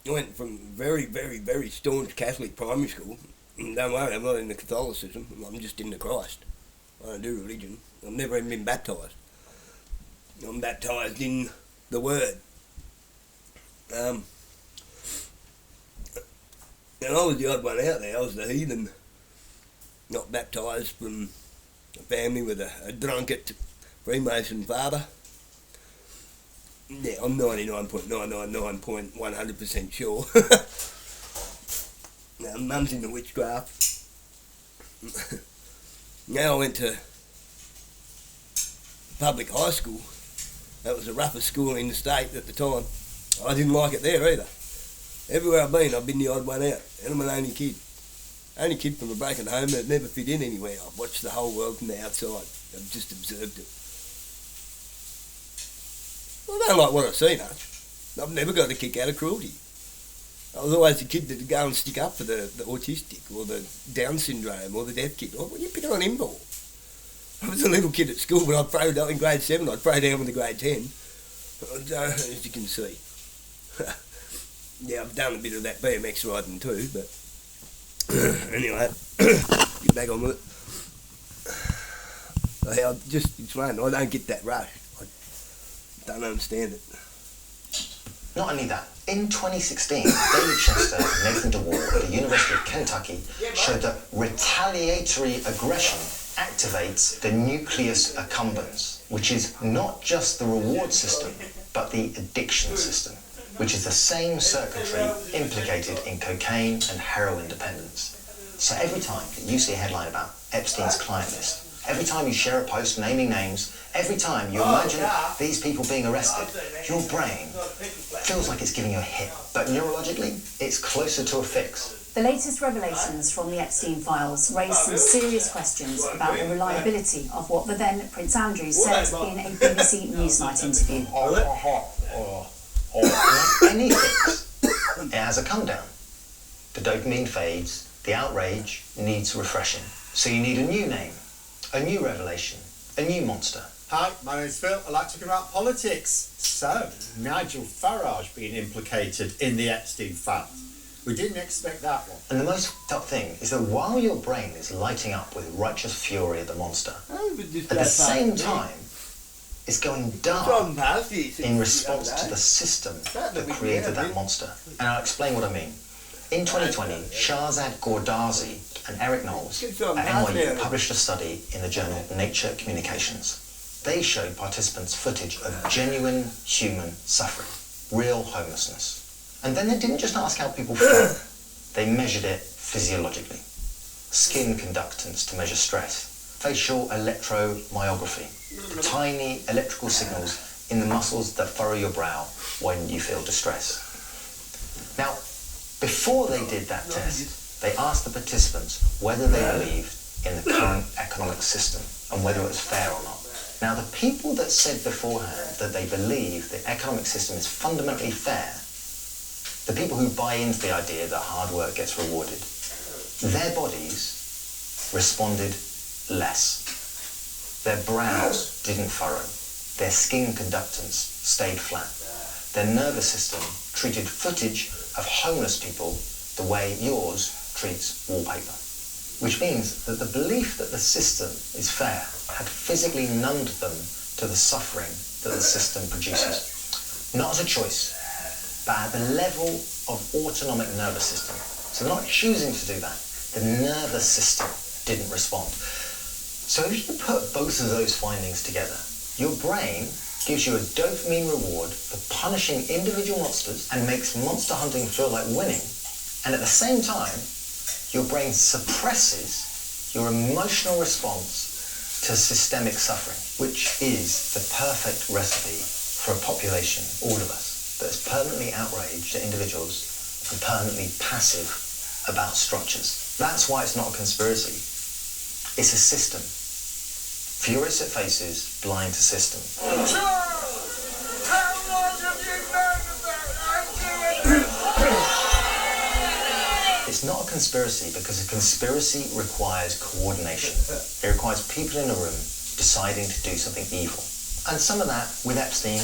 I went from very, very, very staunch Catholic primary school. And don't worry, I'm not into Catholicism. I'm just into Christ. I don't do religion. I've never even been baptised. I'm baptised in the Word. And I was the odd one out there. I was the heathen, not baptised from a family with a drunkard freemason father. Yeah, I'm 99.999.100% sure. Now, Mum's into witchcraft. Now I went to public high school. That was the roughest school in the state at the time. I didn't like it there either. Everywhere I've been the odd one out. And I'm an only kid. Only kid from a broken home that never fit in anywhere. I've watched the whole world from the outside. I've just observed it. I don't like what I see much. I've never got a kick out of cruelty. I was always the kid that would go and stick up for the autistic or the Down syndrome or the deaf kid. Oh, what are you picking on him for? I was a little kid at school, but I'd throw down in grade 7, I'd throw down with the grade 10. As you can see. Yeah, I've done a bit of that BMX riding too, but anyway, get back on with it. I'll just explain, I don't get that rush. I don't understand it. Not only that, in 2016, David Chester and Nathan DeWall at the University of Kentucky showed that retaliatory aggression activates the nucleus accumbens, which is not just the reward system, but the addiction system, which is the same circuitry implicated in cocaine and heroin dependence. So every time that you see a headline about Epstein's client list, every time you share a post naming names, every time you imagine these people being arrested, your brain feels like it's giving you a hit. But neurologically, it's closer to a fix. The latest revelations from the Epstein files raise some serious questions about the reliability of what the then Prince Andrew said in a BBC Newsnight interview. Like any fix, it has a come down. The dopamine fades, the outrage needs refreshing. So you need a new name, a new revelation, a new monster. Hi, my name's Phil. I like talking about politics. So, Nigel Farage being implicated in the Epstein files. We didn't expect that one. And the most fucked up thing is that while your brain is lighting up with righteous fury at the monster, at the same time, it's going dark in response to the system that created that monster. And I'll explain what I mean. In 2020, Shahzad Gordasi and Eric Knowles at NYU published a study in the journal Nature Communications. They showed participants footage of genuine human suffering, real homelessness. And then they didn't just ask how people felt, they measured it physiologically. Skin conductance to measure stress, facial electromyography, tiny electrical signals in the muscles that furrow your brow when you feel distress. Now, before they did that test, they asked the participants whether they believed in the current economic system and whether it was fair or not. Now, the people that said beforehand that they believe the economic system is fundamentally fair, the people who buy into the idea that hard work gets rewarded, their bodies responded less. Their brows didn't furrow. Their skin conductance stayed flat. Their nervous system treated footage of homeless people the way yours treats wallpaper. Which means that the belief that the system is fair had physically numbed them to the suffering that the system produces. Not as a choice, but at the level of autonomic nervous system. So they're not choosing to do that. The nervous system didn't respond. So if you put both of those findings together, your brain gives you a dopamine reward for punishing individual monsters and makes monster hunting feel like winning. And at the same time, your brain suppresses your emotional response to systemic suffering, which is the perfect recipe for a population, all of us, that is permanently outraged at individuals and permanently passive about structures. That's why it's not a conspiracy. It's a system. Furious at faces, blind to system. It's not a conspiracy because a conspiracy requires coordination. It requires people in a room deciding to do something evil. And some of that, with Epstein,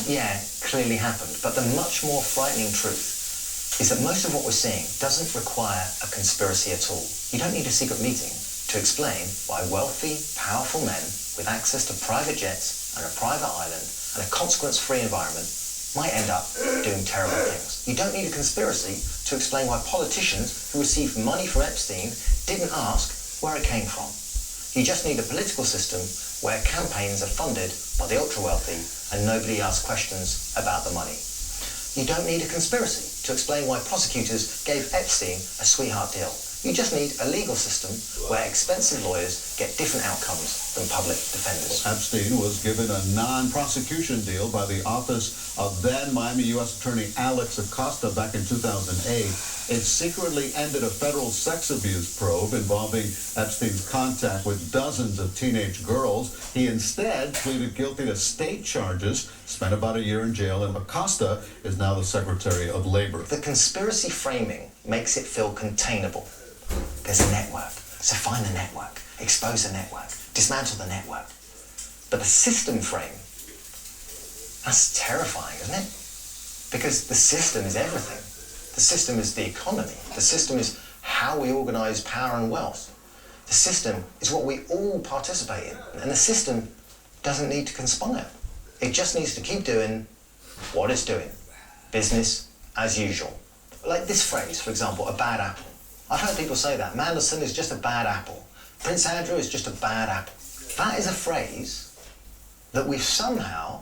clearly happened. But the much more frightening truth is that most of what we're seeing doesn't require a conspiracy at all. You don't need a secret meeting to explain why wealthy, powerful men with access to private jets and a private island and a consequence-free environment might end up doing terrible things. You don't need a conspiracy to explain why politicians who received money from Epstein didn't ask where it came from. You just need a political system where campaigns are funded by the ultra-wealthy and nobody asks questions about the money. You don't need a conspiracy to explain why prosecutors gave Epstein a sweetheart deal. You just need a legal system where expensive lawyers get different outcomes than public defenders. Epstein was given a non-prosecution deal by the office of then Miami U.S. Attorney Alex Acosta back in 2008. It secretly ended a federal sex abuse probe involving Epstein's contact with dozens of teenage girls. He instead pleaded guilty to state charges, spent about a year in jail, and Acosta is now the Secretary of Labor. The conspiracy framing makes it feel containable. There's a network, so find the network, expose the network, dismantle the network. But the system frame, that's terrifying, isn't it? Because the system is everything. The system is the economy. The system is how we organize power and wealth. The system is what we all participate in. And the system doesn't need to conspire. It just needs to keep doing what it's doing. Business as usual. Like this phrase, for example, a bad apple. I've heard people say that. Mandelson is just a bad apple. Prince Andrew is just a bad apple. That is a phrase that we've somehow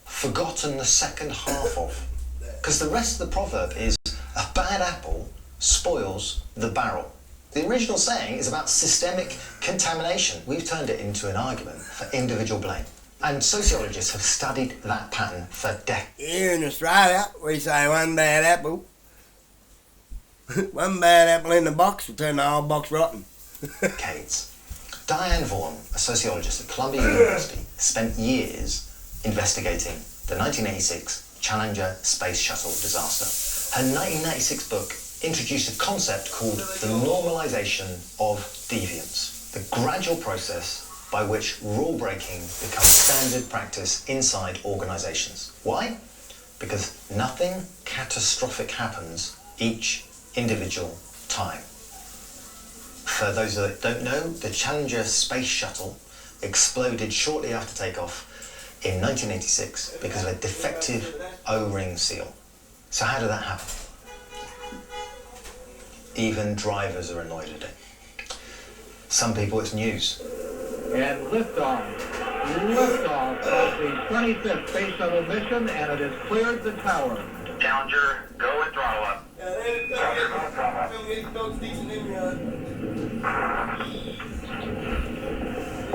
forgotten the second half of. Because the rest of the proverb is, a bad apple spoils the barrel. The original saying is about systemic contamination. We've turned it into an argument for individual blame. And sociologists have studied that pattern for decades. Here in Australia, we say one bad apple. One bad apple in the box will turn the whole box rotten. Decades. Diane Vaughan, a sociologist at Columbia University, spent years investigating the 1986 Challenger space shuttle disaster. Her 1996 book introduced a concept called the normalization of deviance, the gradual process by which rule breaking becomes standard practice inside organizations. Why? Because nothing catastrophic happens each individual time. For those that don't know, the Challenger space shuttle exploded shortly after takeoff in 1986 because of a defective O-ring seal. So how did that happen? Even drivers are annoyed at it. Some people it's news. And liftoff of the 25th Space Shuttle mission, and it has cleared the tower. Challenger, go and throttle up.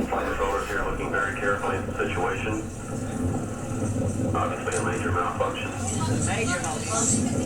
Flight controllers here looking very carefully at the situation. Obviously a major malfunction.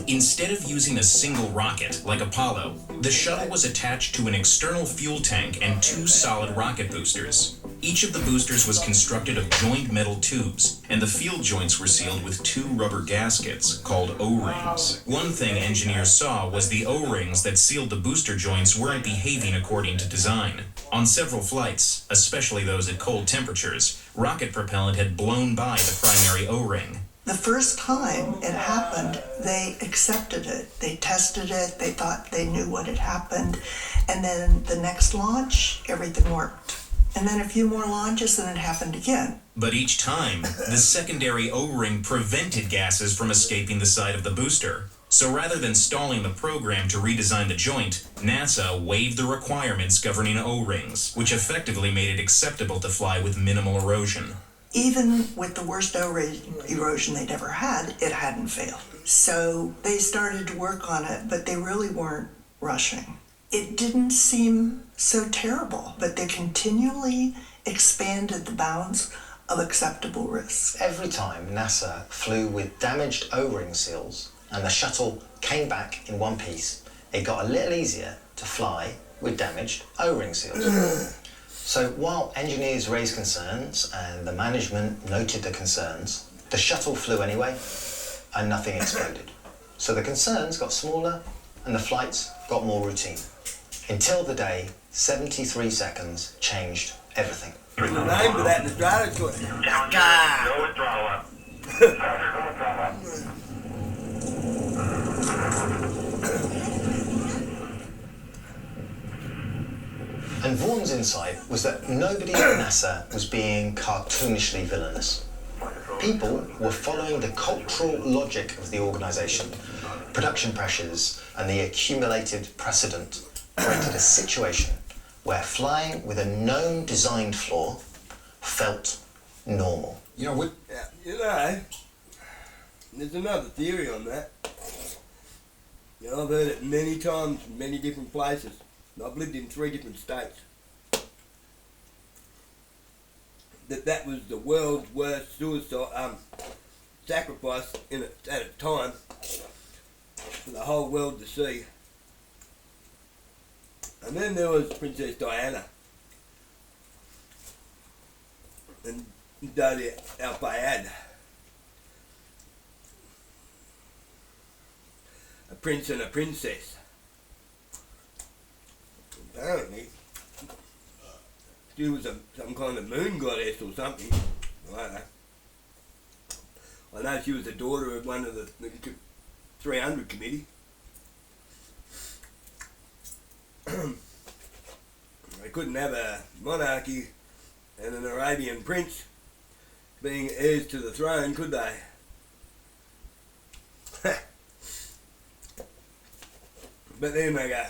Instead of using a single rocket, like Apollo, the shuttle was attached to an external fuel tank and 2 solid rocket boosters. Each of the boosters was constructed of joined metal tubes, and the field joints were sealed with 2 rubber gaskets, called O-rings. One thing engineers saw was the O-rings that sealed the booster joints weren't behaving according to design. On several flights, especially those at cold temperatures, rocket propellant had blown by the primary O-ring. The first time it happened, they accepted it. They tested it. They thought they knew what had happened. And then the next launch, everything worked. And then a few more launches and it happened again. But each time, the secondary O-ring prevented gases from escaping the side of the booster. So rather than stalling the program to redesign the joint, NASA waived the requirements governing O-rings, which effectively made it acceptable to fly with minimal erosion. Even with the worst erosion they'd ever had, it hadn't failed. So they started to work on it, but they really weren't rushing. It didn't seem so terrible, but they continually expanded the bounds of acceptable risk. Every time NASA flew with damaged O-ring seals and the shuttle came back in one piece, it got a little easier to fly with damaged O-ring seals. So while engineers raised concerns and the management noted the concerns, the shuttle flew anyway and nothing exploded. So the concerns got smaller and the flights got more routine. Until the day 73 seconds changed everything. There's a name for that in Australia, it's called Go with throttle up. And Vaughan's insight was that nobody at NASA was being cartoonishly villainous. People were following the cultural logic of the organisation. Production pressures and the accumulated precedent created a situation where flying with a known design flaw felt normal. You know, there's another theory on that. You know, I've heard it many times in many different places. I've lived in 3 different states. That was the world's worst suicide sacrifice at a time for the whole world to see. And then there was Princess Diana and Dodi Al-Fayed, a prince and a princess. Apparently, she was some kind of moon goddess or something. I don't know. I know she was the daughter of one of the 300 committee. They couldn't have a monarchy and an Arabian prince being heirs to the throne, could they? But then they go,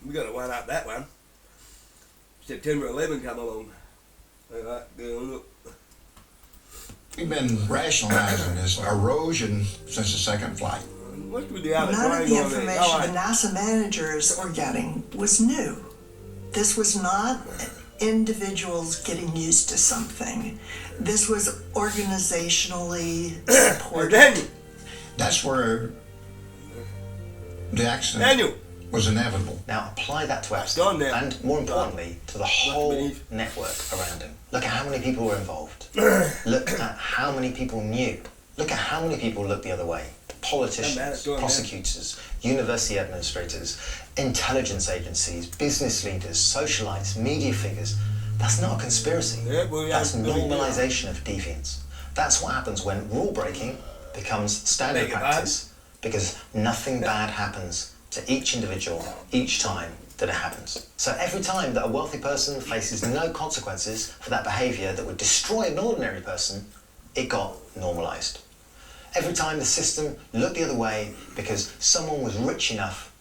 we got to one up that one. September 11 come along. All right, go on, look. We've been rationalizing this erosion since the second flight. What's with the other None of the information on the NASA managers were getting was new. This was not individuals getting used to something. This was organizationally supported. That's where the accident was inevitable. Now apply that to Epstein, and more importantly, to the whole network around him. Look at how many people were involved. Look at how many people knew. Look at how many people looked the other way. Politicians, prosecutors, university administrators, intelligence agencies, business leaders, socialites, media figures. That's not a conspiracy. That's normalization of deviance. That's what happens when rule breaking becomes standard practice, because nothing bad happens to each individual each time that it happens. So every time that a wealthy person faces no consequences for that behavior that would destroy an ordinary person, it got normalized. Every time the system looked the other way because someone was rich enough,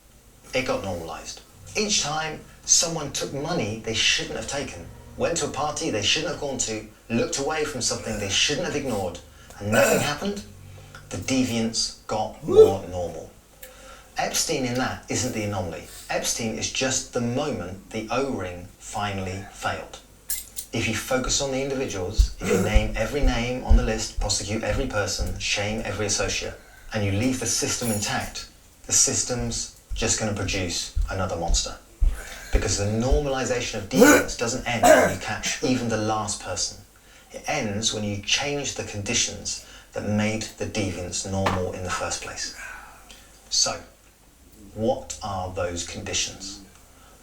it got normalized. Each time someone took money they shouldn't have taken, went to a party they shouldn't have gone to, looked away from something they shouldn't have ignored, and nothing happened, the deviance got more normal. Epstein in that isn't the anomaly. Epstein is just the moment the O-ring finally failed. If you focus on the individuals, if you name every name on the list, prosecute every person, shame every associate, and you leave the system intact, the system's just going to produce another monster. Because the normalization of deviance doesn't end when you catch even the last person. It ends when you change the conditions that made the deviance normal in the first place. So, what are those conditions?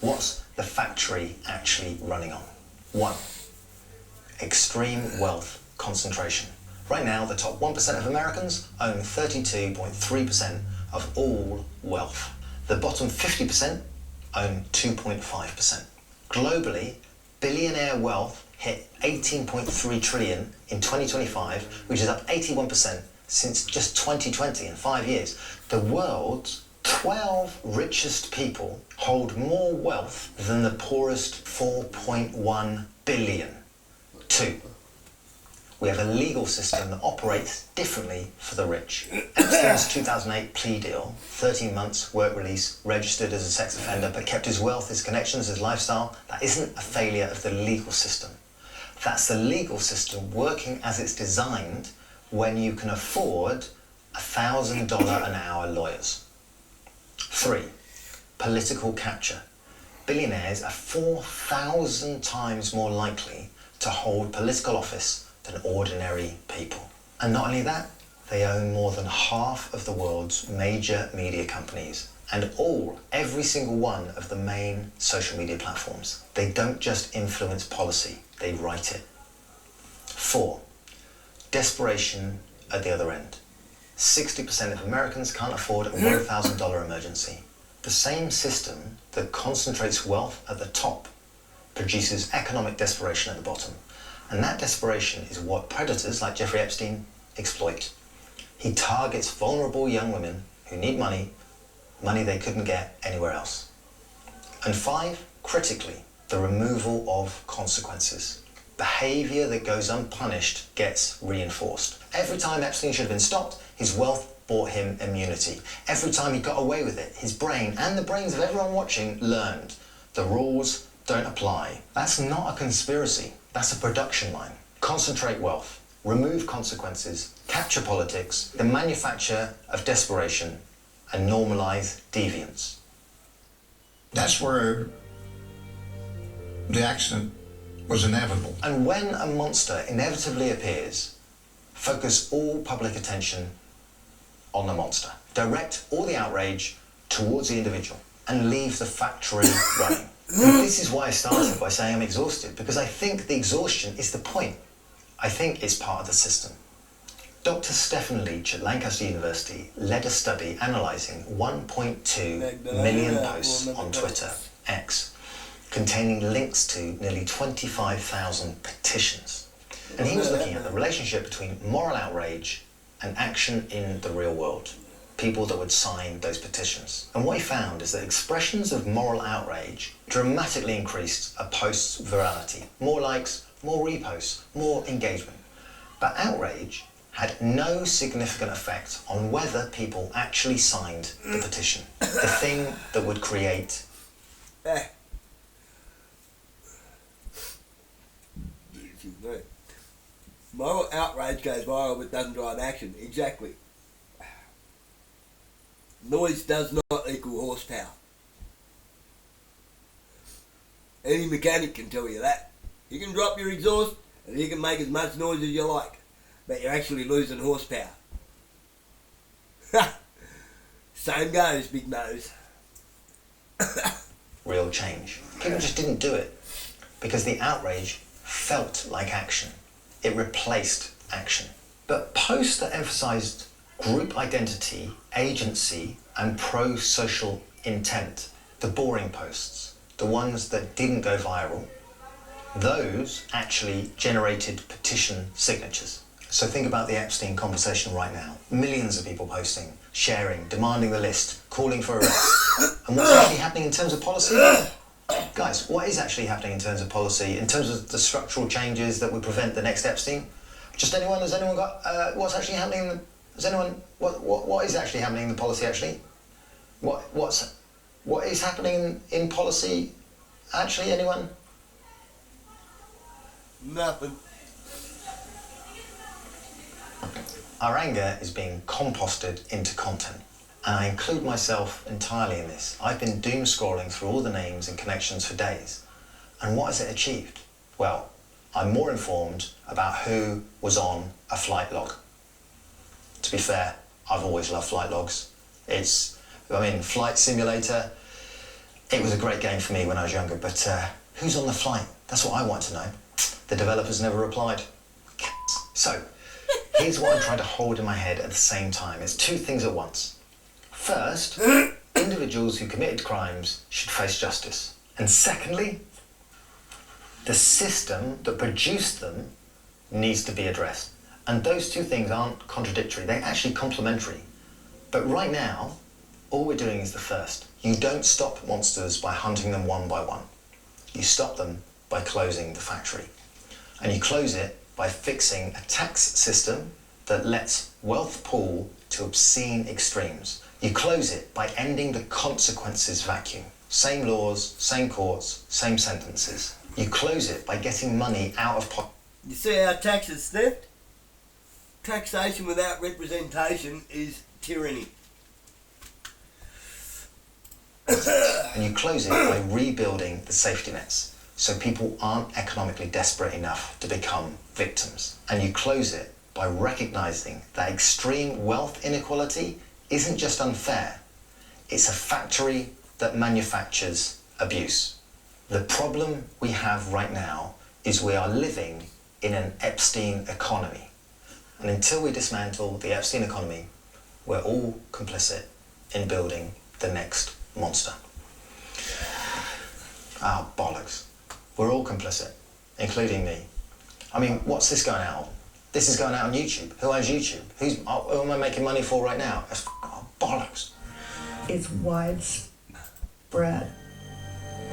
What's the factory actually running on? 1. Extreme wealth concentration. Right now, the top 1% of Americans own 32.3% of all wealth. The bottom 50% own 2.5%. Globally, billionaire wealth hit 18.3 trillion in 2025, which is up 81% since just 2020, in 5 years. The world's 12 richest people hold more wealth than the poorest 4.1 billion. 2. We have a legal system that operates differently for the rich. Epstein's 2008 plea deal, 13 months, work release, registered as a sex offender, but kept his wealth, his connections, his lifestyle. That isn't a failure of the legal system. That's the legal system working as it's designed when you can afford $1,000 an hour lawyers. 3. Political capture. Billionaires are 4,000 times more likely to hold political office than ordinary people. And not only that, they own more than half of the world's major media companies and every single one of the main social media platforms. They don't just influence policy, they write it. 4. Desperation at the other end. 60% of Americans can't afford a $1,000 emergency. The same system that concentrates wealth at the top produces economic desperation at the bottom. And that desperation is what predators like Jeffrey Epstein exploit. He targets vulnerable young women who need money they couldn't get anywhere else. And 5, critically, the removal of consequences. Behavior that goes unpunished gets reinforced. Every time Epstein should have been stopped, his wealth bought him immunity. Every time he got away with it, his brain and the brains of everyone watching learned the rules don't apply. That's not a conspiracy. That's a production line. Concentrate wealth, remove consequences, capture politics, the manufacture of desperation, and normalize deviance. That's where the accident was inevitable. And when a monster inevitably appears, focus all public attention on the monster. Direct all the outrage towards the individual and leave the factory running. And this is why I started by saying I'm exhausted, because I think the exhaustion is the point. I think it's part of the system. Dr. Stephen Leach at Lancaster University led a study analysing 1.2 million posts on Twitter, X, containing links to nearly 25,000 petitions. And he was looking at the relationship between moral outrage and action in the real world, people that would sign those petitions. And what he found is that expressions of moral outrage dramatically increased a post's virality. More likes, more reposts, more engagement. But outrage had no significant effect on whether people actually signed the petition, the thing that would create moral outrage goes viral but doesn't drive action. Exactly. Noise does not equal horsepower. Any mechanic can tell you that. You can drop your exhaust and you can make as much noise as you like, but you're actually losing horsepower. Same goes, big nose. real change. People just didn't do it because the outrage felt like action. It replaced action. But posts that emphasized group identity, agency, and pro-social intent, the boring posts, the ones that didn't go viral, those actually generated petition signatures. So think about the Epstein conversation right now. Millions of people posting, sharing, demanding the list, calling for arrest. And what's actually happening in terms of policy? Guys, what is actually happening in terms of policy, in terms of the structural changes that would prevent the next Epstein? Just anyone, has anyone got, what's actually happening in the, has anyone, what is actually happening in the policy actually? What is happening in policy actually, anyone? Nothing. Our anger is being composted into content, and I include myself entirely in this. I've been doom scrolling through all the names and connections for days, and what has it achieved? Well, I'm more informed about who was on a flight log. To be fair, I've always loved flight logs. Flight Simulator, it was a great game for me when I was younger, but who's on the flight? That's what I want to know. The developers never replied. So, here's what I'm trying to hold in my head at the same time. It's two things at once. First, individuals who committed crimes should face justice. And secondly, the system that produced them needs to be addressed. And those two things aren't contradictory, they're actually complementary. But right now, all we're doing is the first. You don't stop monsters by hunting them one by one. You stop them by closing the factory. And you close it by fixing a tax system that lets wealth pool to obscene extremes. You close it by ending the consequences vacuum. Same laws, same courts, same sentences. You close it by getting money out of pocket. You see how tax is theft? Taxation without representation is tyranny. And you close it by rebuilding the safety nets so people aren't economically desperate enough to become victims. And you close it by recognizing that extreme wealth inequality isn't just unfair, it's a factory that manufactures abuse. The problem we have right now is we are living in an Epstein economy. And until we dismantle the Epstein economy, we're all complicit in building the next monster. Ah, bollocks. We're all complicit, including me. I mean, what's this going out on? This is going out on YouTube. Who owns YouTube? Who am I making money for right now? That's bollocks. It's widespread.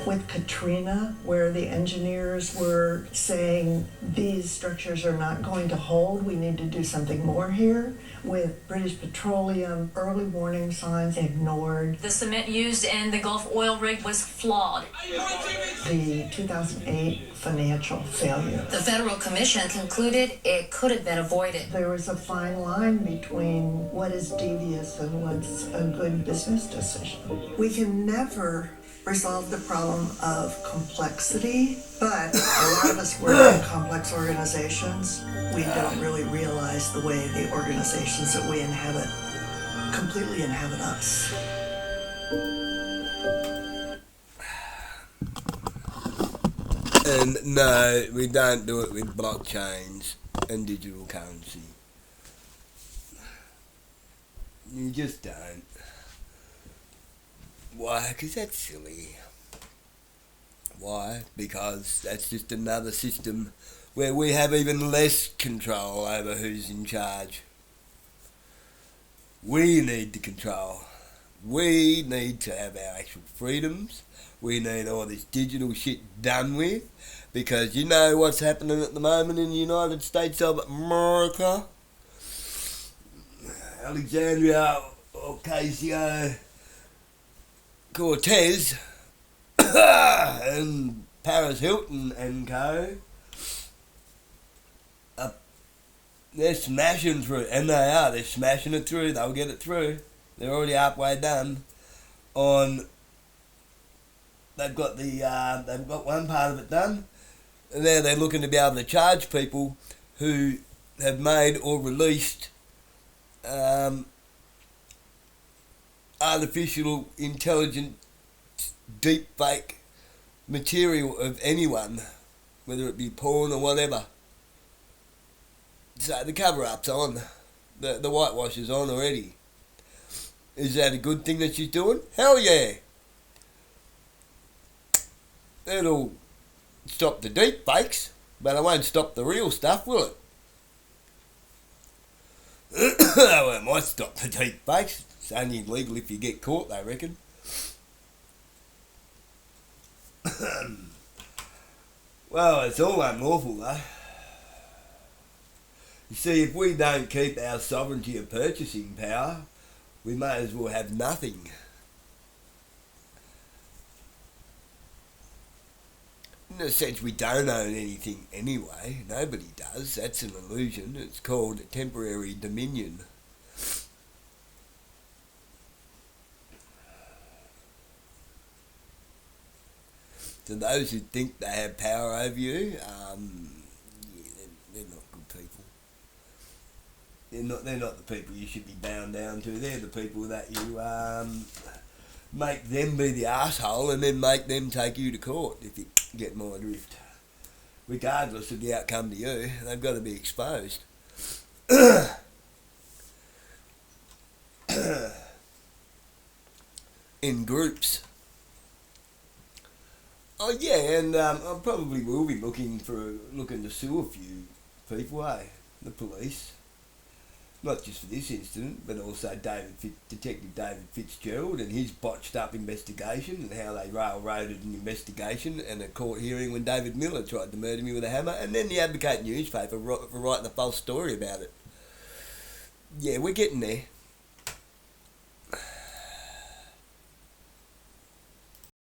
With Katrina, where the engineers were saying these structures are not going to hold, we need to do something more here. With British Petroleum, early warning signs ignored. The cement used in the Gulf oil rig was flawed. The 2008 financial failure. The Federal Commission concluded it could have been avoided. There was a fine line between what is devious and what's a good business decision. We can never resolve the problem of complexity, but a lot of us work in complex organizations. We don't really realize the way the organizations that we inhabit completely inhabit us. And no, we don't do it with blockchains and digital currency. You just don't. Why? Because that's silly. Why? Because that's just another system where we have even less control over who's in charge. We need the control. We need to have our actual freedoms. We need all this digital shit done with. Because you know what's happening at the moment in the United States of America? Alexandria Ocasio-Cortez and Paris Hilton and co. They're smashing through, and they are. They're smashing it through. They'll get it through. They're already halfway done. They've got one part of it done, and now they're looking to be able to charge people who have made or released artificial intelligent deep fake material of anyone, whether it be porn or whatever. So the cover-up's on. The whitewash is on already. Is that a good thing that she's doing? Hell yeah! It'll stop the deep fakes, but it won't stop the real stuff, will it? Well, it might stop the deep fakes. It's only illegal if you get caught, they reckon. Well, it's all unlawful, though. You see, if we don't keep our sovereignty of purchasing power, we may as well have nothing. In a sense, we don't own anything anyway. Nobody does. That's an illusion. It's called temporary dominion. To those who think they have power over you, they're not good people. They're not the people you should be bound down to. They're the people that you make them be the arsehole and then make them take you to court, if you get my drift. Regardless of the outcome to you, they've got to be exposed. In groups. Oh yeah, and I probably will be looking to sue a few people, eh? the police, not just for this incident, but also Detective David Fitzgerald and his botched up investigation and how they railroaded an investigation and a court hearing when David Miller tried to murder me with a hammer, and then the Advocate newspaper for writing a false story about it. Yeah, we're getting there.